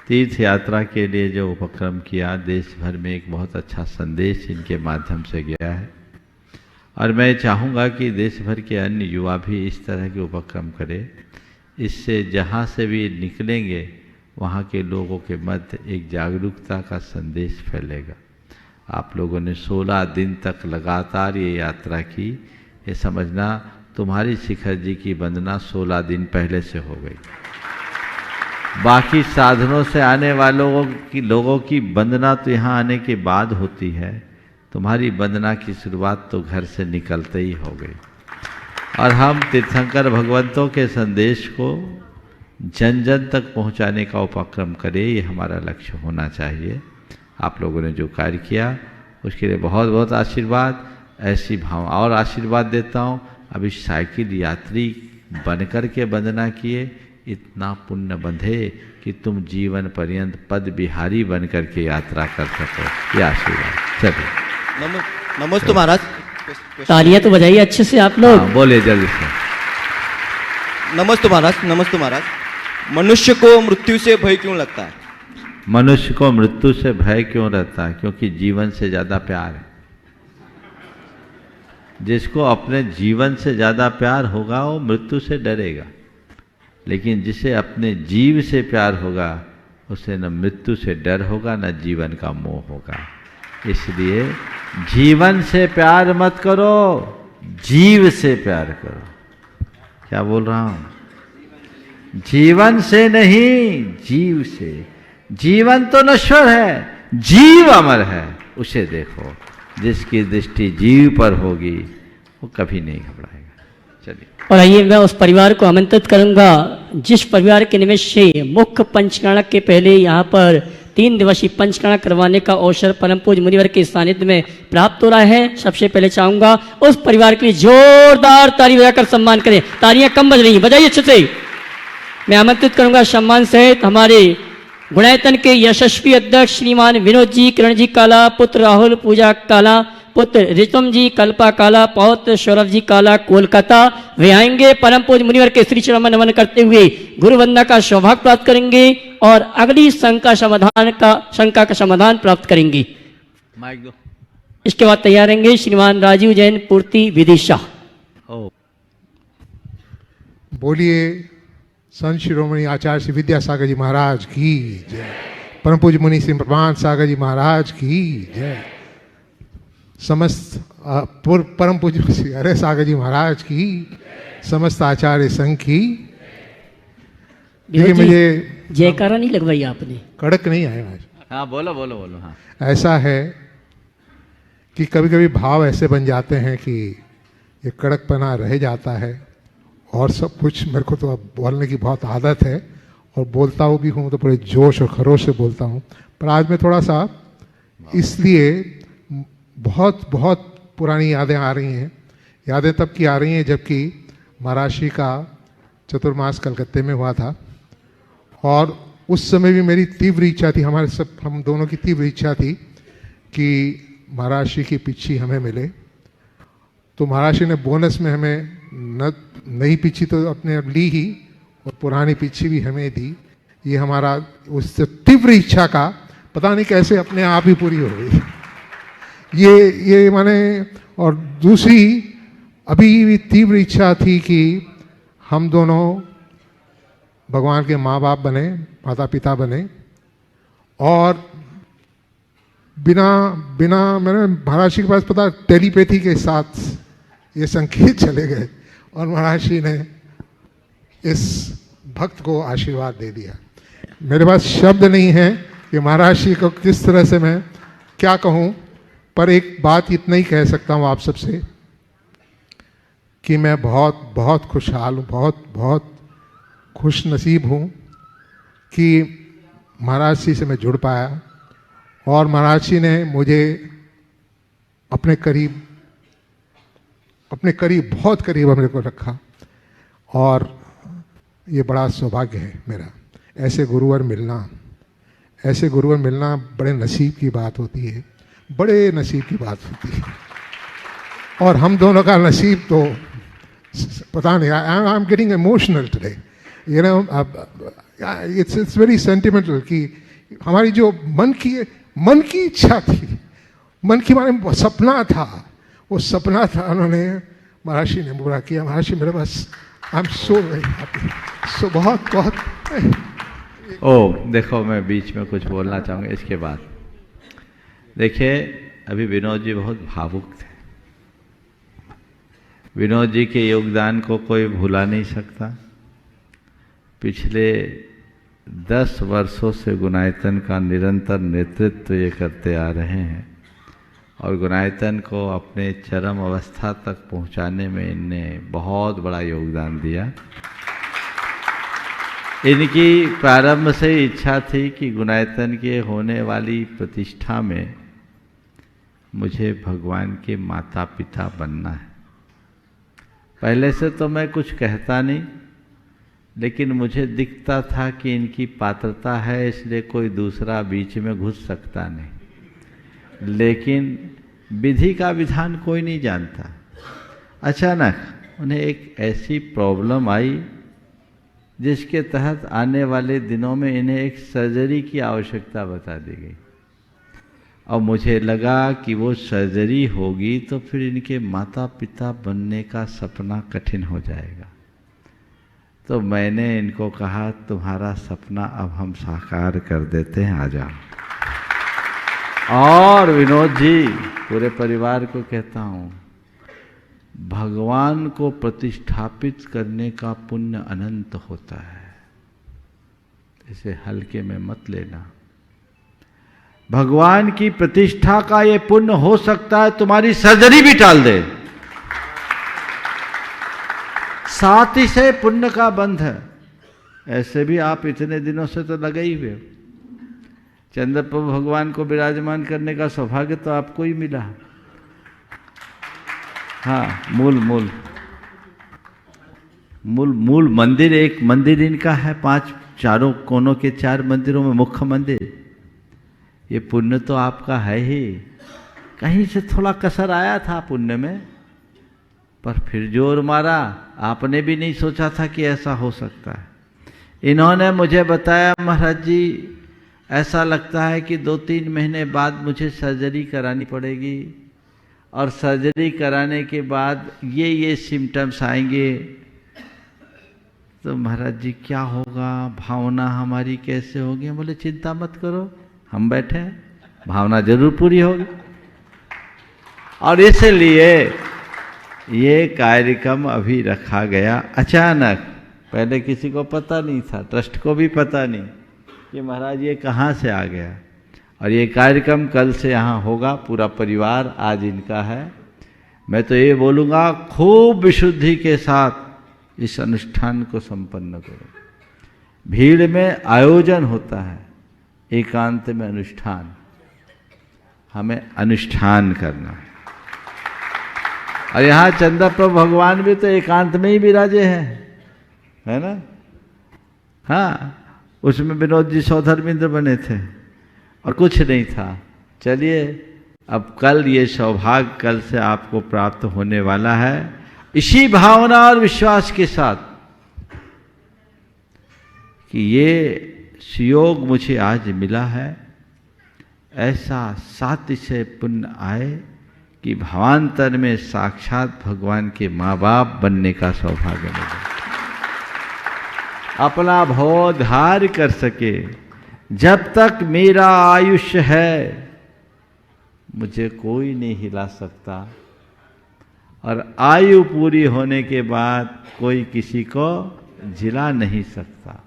[SPEAKER 5] तीर्थ यात्रा के लिए जो उपक्रम किया, देश भर में एक बहुत अच्छा संदेश इनके माध्यम से गया है। और मैं चाहूँगा कि देश भर के अन्य युवा भी इस तरह के उपक्रम करें। इससे जहाँ से भी निकलेंगे वहाँ के लोगों के मध्य एक जागरूकता का संदेश फैलेगा। आप लोगों ने 16 दिन तक लगातार ये यात्रा की। ये समझना तुम्हारी शिखर जी की वंदना 16 दिन पहले से हो गई। बाकी साधनों से आने वालों की लोगों की वंदना तो यहाँ आने के बाद होती है। तुम्हारी वंदना की शुरुआत तो घर से निकलते ही हो गई। और हम तीर्थंकर भगवंतों के संदेश को जन जन तक पहुँचाने का उपक्रम करें, ये हमारा लक्ष्य होना चाहिए। आप लोगों ने जो कार्य किया उसके लिए बहुत बहुत आशीर्वाद। ऐसी भाव और आशीर्वाद देता हूँ। अभी साइकिल यात्री बनकर के वंदना किए, इतना पुण्य बंधे कि तुम जीवन पर्यंत पद बिहारी बन कर के यात्रा कर सको। ये आशीर्वाद। चलिए,
[SPEAKER 15] नमस्ते महाराज।
[SPEAKER 3] तालियां तो बजाइए अच्छे से आप लोग।
[SPEAKER 5] हाँ, बोलिए जल्दी से।
[SPEAKER 15] नमस्ते महाराज। नमस्ते महाराज। मनुष्य को मृत्यु से भय क्यों लगता है?
[SPEAKER 5] मनुष्य को मृत्यु से भय क्यों रहता है? क्योंकि जीवन से ज्यादा प्यार है। जिसको अपने जीवन से ज्यादा प्यार होगा वो मृत्यु से डरेगा, लेकिन जिसे अपने जीव से प्यार होगा उसे न मृत्यु से डर होगा न जीवन का मोह होगा। इसलिए जीवन से प्यार मत करो, जीव से प्यार करो। क्या बोल रहा हूं? जीवन से नहीं, जीव से। जीवन तो नश्वर है, जीव अमर है। उसे देखो। जिसकी दृष्टि जीव पर होगी वो कभी नहीं घबराएगा। चलिए,
[SPEAKER 3] और आइए मैं उस परिवार को आमंत्रित करूंगा जिस परिवार के निमित्त से मुख्य पंचकर्ण के पहले यहाँ पर 3 दिवसीय पंचकर्ण करवाने का अवसर परम पूज्य मुनिवर के सानिध्य में प्राप्त हो रहा है। सबसे पहले चाहूंगा उस परिवार के लिए जोरदार ताली बजाकर सम्मान करें। तालियां कम बज रही हैं, बजाइए अच्छे से। मैं आमंत्रित करूंगा सम्मान सहित हमारे गुणायतन के यशस्वी अध्यक्ष श्रीमान विनोद जी, किरण जी काला, पुत्र राहुल पूजा काला, पुत्र रितम जी कल्पा काला, पौत्र सौरभ जी काला, कोलकाता। वे आएंगे परम पूज्य मुनिवर के श्री चरण में नमन करते हुए गुरु वंदना का सौभाग्य प्राप्त करेंगे और अगली शंका का समाधान प्राप्त करेंगे।
[SPEAKER 5] माइक दो।
[SPEAKER 3] इसके बाद तैयार रहेंगे श्रीमान राजीव जैन पूर्ति विदिशा।
[SPEAKER 16] बोलिए संत शिरोमणि आचार्य श्री विद्यासागर जी महाराज की जय। परम पूज्य मुनि श्री प्रभान सागर जी महाराज की जय। समस्त परम पूज्य श्री हरे सागर जी महाराज की, समस्त आचार्य संघ की। मुझे
[SPEAKER 3] जयकारा नहीं लगवाई आपने?
[SPEAKER 16] कड़क नहीं आया आज।
[SPEAKER 5] हाँ, बोलो बोलो बोलो। हाँ,
[SPEAKER 16] ऐसा है कि कभी कभी भाव ऐसे बन जाते हैं कि ये कड़कपना रह जाता है और सब कुछ मेरे को तो अब बोलने की बहुत आदत है और बोलता हूँ भी हूँ तो बड़े जोश और खरोश से बोलता हूँ। पर आज मैं थोड़ा सा इसलिए बहुत बहुत पुरानी यादें आ रही हैं। यादें तब की आ रही हैं जबकि महाराष्ट्र का चतुर्मास कलकत्ते में हुआ था और उस समय भी मेरी तीव्र इच्छा थी, हम दोनों की तीव्र इच्छा थी कि महाराष्ट्र की पिच्छी हमें मिले। तो महाराष्ट्र ने बोनस में हमें नई पिच्छी तो अपने ली ही और पुरानी पिच्छी भी हमें दी। ये हमारा उस तीव्र इच्छा का पता नहीं कैसे अपने आप ही पूरी हो गई। ये माने, और दूसरी अभी भी तीव्र इच्छा थी कि हम दोनों भगवान के माँ बाप बने, माता पिता बने और बिना मैंने महाराज जी के पास पता टेलीपैथी के साथ ये संकेत चले गए और महाराज जी ने इस भक्त को आशीर्वाद दे दिया। मेरे पास शब्द नहीं है कि महाराज जी को किस तरह से मैं क्या कहूँ, पर एक बात इतना ही कह सकता हूँ आप सबसे कि मैं बहुत बहुत खुशहाल हूँ, बहुत बहुत खुश नसीब हूँ कि महाराज जी से मैं जुड़ पाया और महाराज जी ने मुझे अपने करीब बहुत करीब मेरे को रखा और ये बड़ा सौभाग्य है मेरा। ऐसे गुरुवर मिलना बड़े नसीब की बात होती है, बड़े नसीब की बात होती है। और हम दोनों का नसीब तो पता नहीं, I am getting emotional today, you know, it's very sentimental कि हमारी जो मन की इच्छा थी, मन की हमारे सपना था, वो सपना था उन्होंने महाराज जी ने पूरा किया। महाराज जी मेरे पास, I am so very happy, so बहुत बहुत।
[SPEAKER 5] देखो मैं बीच में कुछ बोलना चाहूँगा इसके बाद। देखिए अभी विनोद जी बहुत भावुक थे। विनोद जी के योगदान को कोई भुला नहीं सकता। पिछले 10 वर्षों से गुणायतन का निरंतर नेतृत्व ये करते आ रहे हैं और गुणायतन को अपने चरम अवस्था तक पहुंचाने में इनने बहुत बड़ा योगदान दिया। इनकी प्रारंभ से इच्छा थी कि गुणायतन के होने वाली प्रतिष्ठा में मुझे भगवान के माता पिता बनना है। पहले से तो मैं कुछ कहता नहीं, लेकिन मुझे दिखता था कि इनकी पात्रता है, इसलिए कोई दूसरा बीच में घुस सकता नहीं। लेकिन विधि का विधान कोई नहीं जानता। अचानक उन्हें एक ऐसी प्रॉब्लम आई जिसके तहत आने वाले दिनों में इन्हें एक सर्जरी की आवश्यकता बता दी गई और मुझे लगा कि वो सर्जरी होगी तो फिर इनके माता पिता बनने का सपना कठिन हो जाएगा। तो मैंने इनको कहा तुम्हारा सपना अब हम साकार कर देते हैं, आ जाओ। और विनोद जी पूरे परिवार को कहता हूँ, भगवान को प्रतिष्ठापित करने का पुण्य अनंत होता है, इसे हल्के में मत लेना। भगवान की प्रतिष्ठा का ये पुण्य हो सकता है तुम्हारी सर्जरी भी टाल दे। साथ ही से पुण्य का बंध है। ऐसे भी आप इतने दिनों से तो लगे ही हुए। चंद्रप्रभु भगवान को विराजमान करने का सौभाग्य तो आपको ही मिला। हाँ, मूल मंदिर, एक मंदिर इनका है, 5 चारों कोनों के 4 मंदिरों में मुख्य मंदिर। ये पुण्य तो आपका है ही। कहीं से थोड़ा कसर आया था पुण्य में, पर फिर जोर मारा। आपने भी नहीं सोचा था कि ऐसा हो सकता है। इन्होंने मुझे बताया, महाराज जी ऐसा लगता है कि 2-3 महीने बाद मुझे सर्जरी करानी पड़ेगी और सर्जरी कराने के बाद ये सिम्टम्स आएंगे। तो महाराज जी क्या होगा, भावना हमारी कैसे होगी? बोले चिंता मत करो, हम बैठे हैं, भावना जरूर पूरी होगी। और इसलिए ये कार्यक्रम अभी रखा गया अचानक। पहले किसी को पता नहीं था, ट्रस्ट को भी पता नहीं कि महाराज ये कहाँ से आ गया। और ये कार्यक्रम कल से यहाँ होगा, पूरा परिवार आज इनका है। मैं तो ये बोलूँगा खूब विशुद्धि के साथ इस अनुष्ठान को संपन्न करो। भीड़ में आयोजन होता है, एकांत में अनुष्ठान। हमें अनुष्ठान करना है। और यहाँ चंद्रप्रभु भगवान भी तो एकांत में ही विराजे हैं, है ना? हाँ, उसमें विनोद जी सौधर्मिंद्र बने थे और कुछ नहीं था। चलिए, अब कल ये सौभाग्य कल से आपको प्राप्त होने वाला है। इसी भावना और विश्वास के साथ कि ये सुयोग मुझे आज मिला है, ऐसा साथ से पुण्य आए कि भावांतर में साक्षात भगवान के माँ बाप बनने का सौभाग्य मिले, अपना भवोद्धार कर सके। जब तक मेरा आयुष्य है मुझे कोई नहीं हिला सकता, और आयु पूरी होने के बाद कोई किसी को झिला नहीं सकता।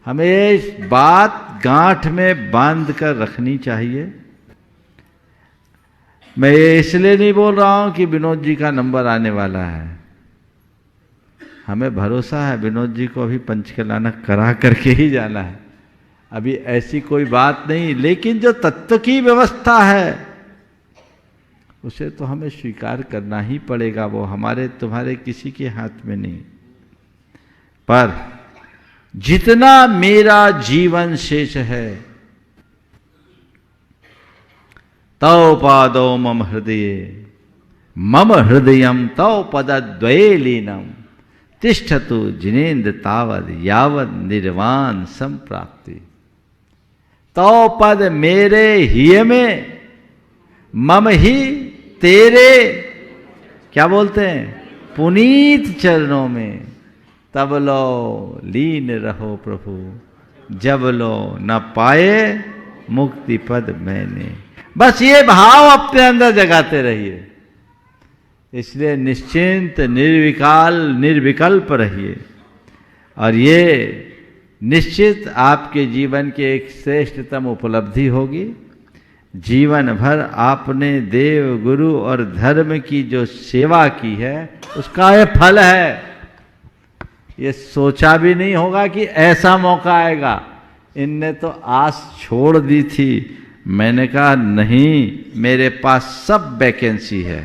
[SPEAKER 5] हमें इस बात गांठ में बांध कर रखनी चाहिए। मैं ये इसलिए नहीं बोल रहा हूं कि विनोद जी का नंबर आने वाला है। हमें भरोसा है विनोद जी को अभी पंचकलाना करा करके ही जाना है, अभी ऐसी कोई बात नहीं। लेकिन जो तत्व की व्यवस्था है उसे तो हमें स्वीकार करना ही पड़ेगा, वो हमारे तुम्हारे किसी के हाथ में नहीं। पर जितना मेरा जीवन शेष है, तव पादौ मम हृदयम तव पदद्वये लीनम तिष्ठतु जिनेन्द्र तावद यावद निर्वाण संप्राप्ति। तव पद मेरे हिय में, मम ही तेरे क्या बोलते हैं पुनीत चरणों में, तब लो लीन रहो प्रभु, जब लो न पाए मुक्ति पद मैंने। बस ये भाव अपने अंदर जगाते रहिए। इसलिए निश्चिंत निर्विकल्प रहिए, और ये निश्चित आपके जीवन की एक श्रेष्ठतम उपलब्धि होगी। जीवन भर आपने देव गुरु और धर्म की जो सेवा की है उसका ये फल है। ये सोचा भी नहीं होगा कि ऐसा मौका आएगा। इनने तो आस छोड़ दी थी, मैंने कहा नहीं, मेरे पास सब वैकेंसी है।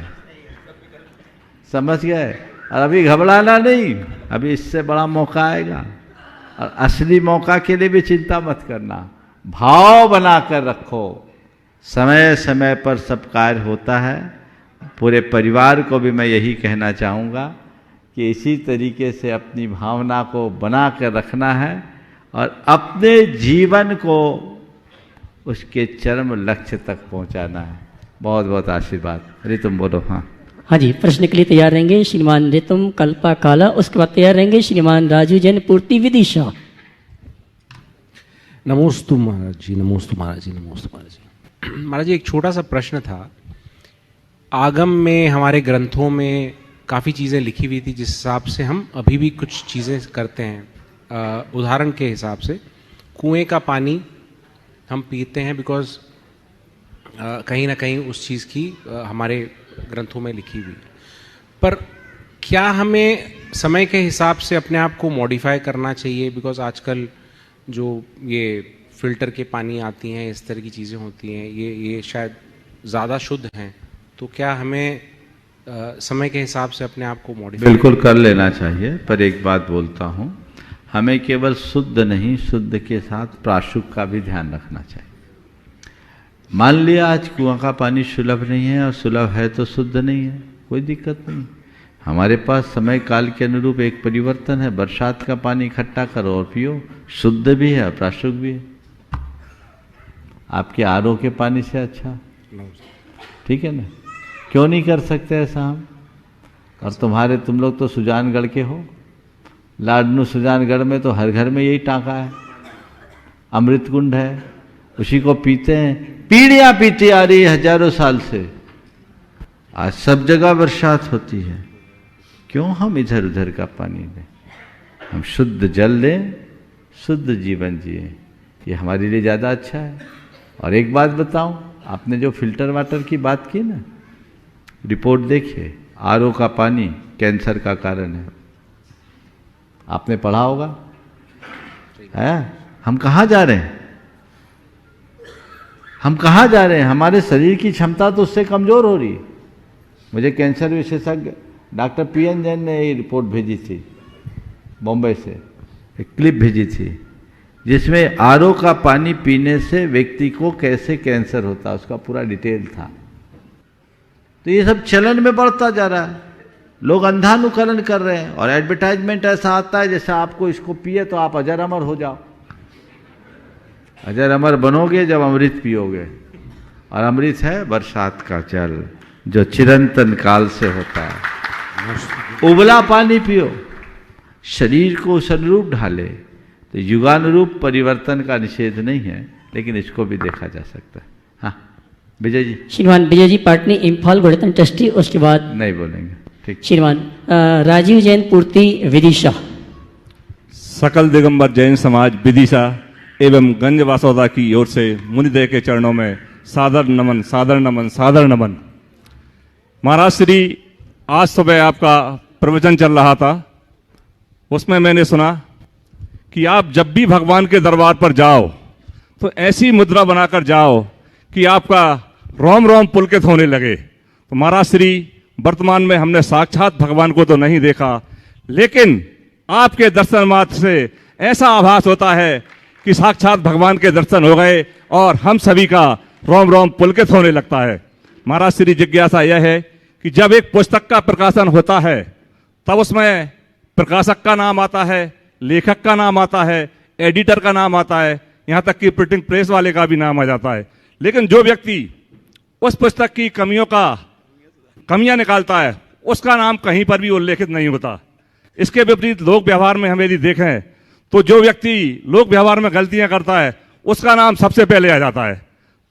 [SPEAKER 5] समझ गए? और अभी घबराना नहीं, अभी इससे बड़ा मौका आएगा। और असली मौका के लिए भी चिंता मत करना, भाव बना कर रखो। समय समय पर सब कार्य होता है। पूरे परिवार को भी मैं यही कहना चाहूँगा कि इसी तरीके से अपनी भावना को बना कर रखना है और अपने जीवन को उसके चरम लक्ष्य तक पहुँचाना है। बहुत बहुत आशीर्वाद। अरे तुम बोलो।
[SPEAKER 3] हाँ जी, प्रश्न के लिए तैयार रहेंगे श्रीमान रितुम कल्पा काला, उसके बाद तैयार रहेंगे श्रीमान राजू जैन पूर्ति विदिशा।
[SPEAKER 17] नमोस्तु महाराज जी, नमोस्तु महाराज जी, नमोस्तु महाराज जी। महाराज जी, एक छोटा सा प्रश्न था। आगम में हमारे ग्रंथों में काफ़ी चीज़ें लिखी हुई थी जिस हिसाब से हम अभी भी कुछ चीज़ें करते हैं। उदाहरण के हिसाब से कुएं का पानी हम पीते हैं बिकॉज कहीं ना कहीं उस चीज़ की हमारे ग्रंथों में लिखी हुई। पर क्या हमें समय के हिसाब से अपने आप को मॉडिफाई करना चाहिए? बिकॉज आजकल जो ये फिल्टर के पानी आती हैं, इस तरह की चीज़ें होती हैं, ये शायद ज़्यादा शुद्ध हैं। तो क्या हमें समय के हिसाब से अपने आप को मॉडिफाई
[SPEAKER 5] बिल्कुल कर लेना चाहिए। पर एक बात बोलता हूँ, हमें केवल शुद्ध नहीं, शुद्ध के साथ प्राशुक का भी ध्यान रखना चाहिए। मान लिया आज कुआं का पानी सुलभ नहीं है, और सुलभ है तो शुद्ध नहीं है, कोई दिक्कत नहीं। हमारे पास समय काल के अनुरूप एक परिवर्तन है। बरसात का पानी इकट्ठा करो और पियो, शुद्ध भी है, प्राशुक भी है। आपके आरओ के पानी से अच्छा, ठीक है ना? क्यों नहीं कर सकते ऐसा हम? और तुम लोग तो सुजानगढ़ के हो। लाडनू सुजानगढ़ में तो हर घर में यही टाँका है, अमृत कुंड है, उसी को पीते हैं। पीढ़ियाँ पीती आ रही है हजारों साल से। आज सब जगह बरसात होती है, क्यों हम इधर उधर का पानी लें? हम शुद्ध जल लें, शुद्ध जीवन जिए, ये हमारे लिए ज़्यादा अच्छा है। और एक बात बताऊं, आपने जो फिल्टर वाटर की बात की ना, रिपोर्ट देखिए, आरओ का पानी कैंसर का कारण है। आपने पढ़ा होगा है? हम कहाँ जा रहे हैं? हम कहाँ जा रहे हैं? हमारे शरीर की क्षमता तो उससे कमज़ोर हो रही है। मुझे कैंसर विशेषज्ञ डॉक्टर पीएन जैन ने ये रिपोर्ट भेजी थी बॉम्बे से, एक क्लिप भेजी थी जिसमें आरओ का पानी पीने से व्यक्ति को कैसे कैंसर होता है, उसका पूरा डिटेल था। तो ये सब चलन में बढ़ता जा रहा है, लोग अंधानुकरण कर रहे हैं। और एडवर्टाइजमेंट ऐसा आता है जैसे आपको इसको पिए तो आप अजर अमर हो जाओ। अजर अमर बनोगे जब अमृत पियोगे, और अमृत है बरसात का जल जो चिरंतन काल से होता है। उबला पानी पियो, शरीर को उस अनुरूप ढाले। तो युगानुरूप परिवर्तन का निषेध नहीं है, लेकिन इसको भी देखा जा सकता है। हाँ विजय जी।
[SPEAKER 3] श्रीमान विजय जी पाटनी इम्फाल गणतंत्र ट्रस्टी, उसके बाद
[SPEAKER 5] नहीं बोलेंगे, ठीक।
[SPEAKER 3] श्रीमान राजीव जैन पूर्ति विदिशा।
[SPEAKER 18] सकल दिगंबर जैन समाज विदिशा एवं गंज वासोदा की ओर से मुनिदेव के चरणों में सादर नमन, सादर नमन, सादर नमन। महाराज श्री, आज सुबह आपका प्रवचन चल रहा था, उसमें मैंने सुना कि आप जब भी भगवान के दरबार पर जाओ तो ऐसी मुद्रा बनाकर जाओ कि आपका रोम रोम पुलकित होने लगे। तो महाराज श्री, वर्तमान में हमने साक्षात भगवान को तो नहीं देखा, लेकिन आपके दर्शन मात्र से ऐसा आभास होता है कि साक्षात भगवान के दर्शन हो गए और हम सभी का रोम रोम पुलकित होने लगता है। महाराज श्री, जिज्ञासा यह है कि जब एक पुस्तक का प्रकाशन होता है तब उसमें प्रकाशक का नाम आता है, लेखक का नाम आता है, एडिटर का नाम आता है, यहाँ तक कि प्रिंटिंग प्रेस वाले का भी नाम आ जाता है। लेकिन जो व्यक्ति उस पुस्तक की कमियां निकालता है उसका नाम कहीं पर भी उल्लेखित नहीं होता। इसके विपरीत लोक व्यवहार में हम यदि देखें तो जो व्यक्ति लोक व्यवहार में गलतियां करता है उसका नाम सबसे पहले आ जाता है।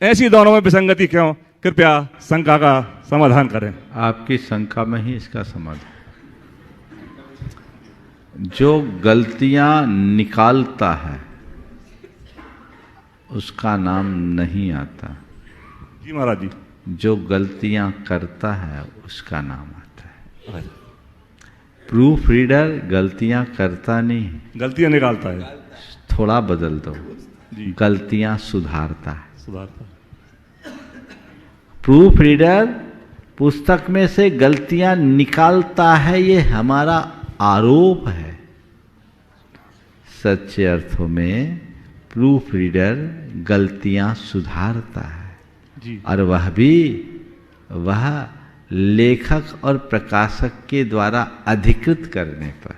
[SPEAKER 18] ऐसी दोनों में विसंगति क्यों? कृपया शंका का समाधान करें।
[SPEAKER 5] आपकी शंका में ही इसका समाधान। जो गलतियां निकालता है उसका नाम नहीं आता।
[SPEAKER 18] जी महाराज जी।
[SPEAKER 5] जो गलतियां करता है उसका नाम आता है। प्रूफ रीडर गलतियां करता नहीं,
[SPEAKER 18] गलतियां निकालता है।
[SPEAKER 5] थोड़ा बदल दो, गलतियां सुधारता है। प्रूफ रीडर पुस्तक में से गलतियां निकालता है, ये हमारा आरोप है। सच्चे अर्थों में प्रूफ रीडर गलतियां सुधारता है और वह लेखक और प्रकाशक के द्वारा अधिकृत करने पर।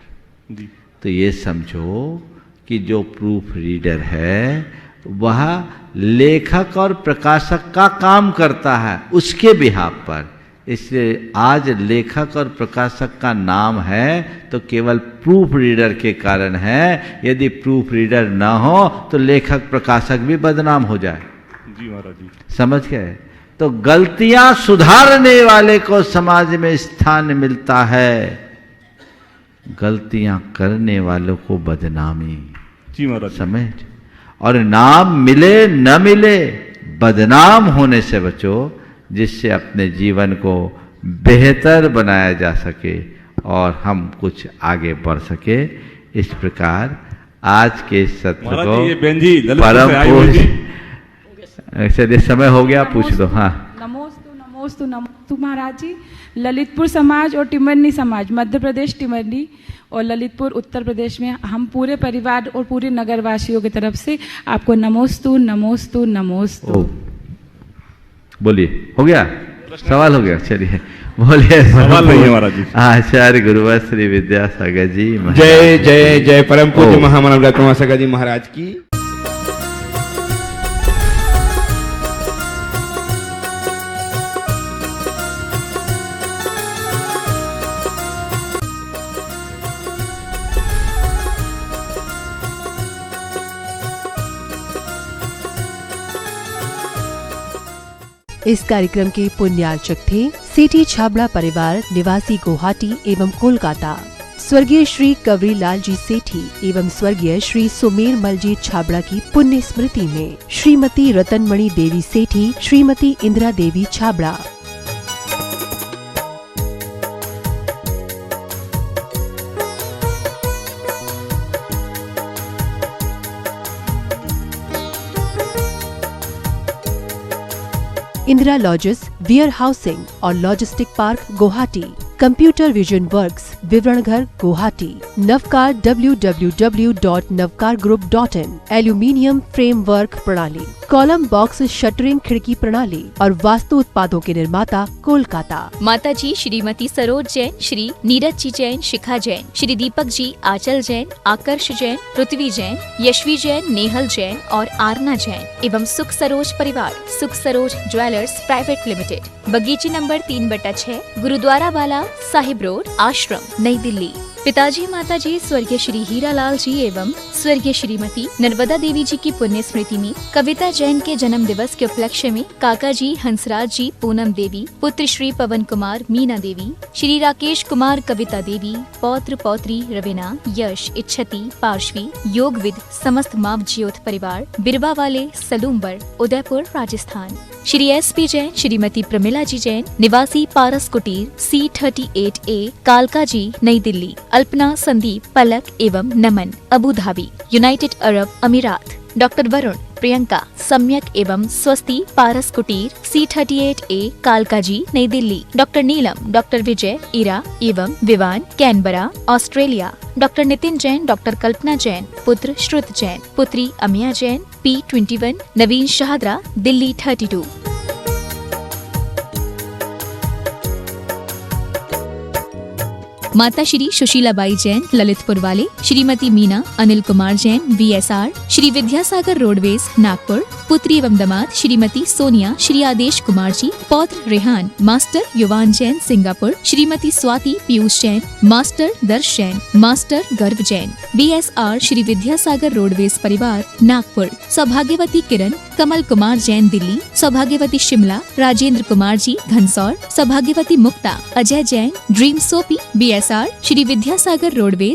[SPEAKER 5] तो ये समझो कि जो प्रूफ रीडर है वह लेखक और प्रकाशक का काम करता है उसके बिहाफ पर। इसलिए आज लेखक और प्रकाशक का नाम है तो केवल प्रूफ रीडर के कारण है। यदि प्रूफ रीडर ना हो तो लेखक प्रकाशक भी बदनाम हो जाए।
[SPEAKER 18] जी महाराज जी।
[SPEAKER 5] समझ गए? तो गलतियां सुधारने वाले को समाज में स्थान मिलता है, गलतियां करने वालों को बदनामी।
[SPEAKER 18] जी महाराज।
[SPEAKER 5] समझ? और नाम मिले न मिले, बदनाम होने से बचो, जिससे अपने जीवन को बेहतर बनाया जा सके और हम कुछ आगे बढ़ सके। इस प्रकार आज के सत्र को परम चलिए समय हो गया, पूछ दो। हाँ।
[SPEAKER 19] नमोस्तु नमोस्तु महाराज जी। ललितपुर समाज और टिमरनी समाज, मध्य प्रदेश टिमरनी और ललितपुर उत्तर प्रदेश में हम पूरे परिवार और पूरे नगरवासियों की तरफ से आपको नमोस्तु नमोस्तु नमोस्तु।
[SPEAKER 5] बोलिए, हो गया? सवाल हो गया? चलिए बोलिए।
[SPEAKER 18] सवाल नहीं है महाराज जी।
[SPEAKER 5] आचार्य गुरुवर श्री विद्यासागर जी।
[SPEAKER 20] जय जय जय परम पूज्य महामानव डॉक्टर सागर जी महाराज की।
[SPEAKER 1] इस कार्यक्रम के पुण्यार्चक थे सेठी छाबड़ा परिवार निवासी गुवाहाटी एवं कोलकाता, स्वर्गीय श्री कवरी लाल जी सेठी एवं स्वर्गीय श्री सुमेर मलजी छाबड़ा की पुण्य स्मृति में Shrimati Ratanmani Devi Sethi, Shrimati Indira Devi Chhabra. Indira lodges, warehousing और logistic park Guwahati, computer vision works, विवरण घर Guwahati, Navkar www.navkargroup.in, aluminium framework प्रणाली, कॉलम बॉक्स शटरिंग खिड़की प्रणाली और वास्तु उत्पादों के निर्माता कोलकाता।
[SPEAKER 2] माता जी श्रीमती सरोज जैन, श्री नीरज जी जैन, शिखा जैन, श्री दीपक जी आचल जैन, आकर्ष जैन, पृथ्वी जैन, यशवी जैन, नेहल जैन और आरना जैन एवं सुख सरोज परिवार, सुख सरोज ज्वेलर्स प्राइवेट लिमिटेड, बगीची नंबर 3/6, गुरुद्वारा वाला साहिब रोड, आश्रम, नई दिल्ली। पिताजी माताजी स्वर्गीय श्री हीरालाल जी एवं स्वर्गीय श्रीमती नर्मदा देवी जी की पुण्य स्मृति में कविता जैन के जन्म दिवस के उपलक्ष्य में काका जी हंसराज जी पूनम देवी, पुत्र श्री पवन कुमार मीना देवी, श्री राकेश कुमार कविता देवी, पौत्र पौत्री रवीना, यश, इच्छति, पार्श्वी, योगविद, समस्त माव ज्योत परिवार, बिरवा वाले, सलूम्बर, उदयपुर, राजस्थान। श्री SP जैन, श्रीमती प्रमिला जी जैन, निवासी पारस कुटीर C38A, कालका जी, नई दिल्ली। अल्पना, संदीप, पलक एवं नमन, अबू धाबी, यूनाइटेड अरब अमीरात। डॉक्टर वरुण, प्रियंका, सम्यक एवं स्वस्ति, पारस कुटीर C38A, कालका जी, नई दिल्ली। डॉक्टर नीलम, डॉक्टर विजय, इरा एवं Vivaan, Canberra, Australia. Doctor Nitin Jain, doctor Kalpana Jain, पुत्र श्रुत जैन, पुत्री अमिया जैन, P21, नवीन शाहदरा, दिल्ली 32। माता श्री सुशीलाबाई जैन, ललितपुर वाले। Shrimati Meena, Anil Kumar Jain, VSR, Shri Vidyasagar roadways, Nagpur. पुत्री एवं दामाद श्रीमती सोनिया, श्री आदेश कुमार जी, पौत्र रेहान, मास्टर युवान जैन, सिंगापुर। श्रीमती स्वाति पीयूष जैन, मास्टर दर्श जैन, मास्टर गर्व जैन। VSR, श्री विद्यासागर रोडवेज परिवार, नागपुर। सौभाग्यवती किरण, कमल कुमार जैन, दिल्ली। सौभाग्यवती शिमला, राजेंद्र कुमार जी, घनसौर। सौभाग्यवती Mukta, Ajay Jain, dream soapy, BSR, Shri Vidyasagar roadways,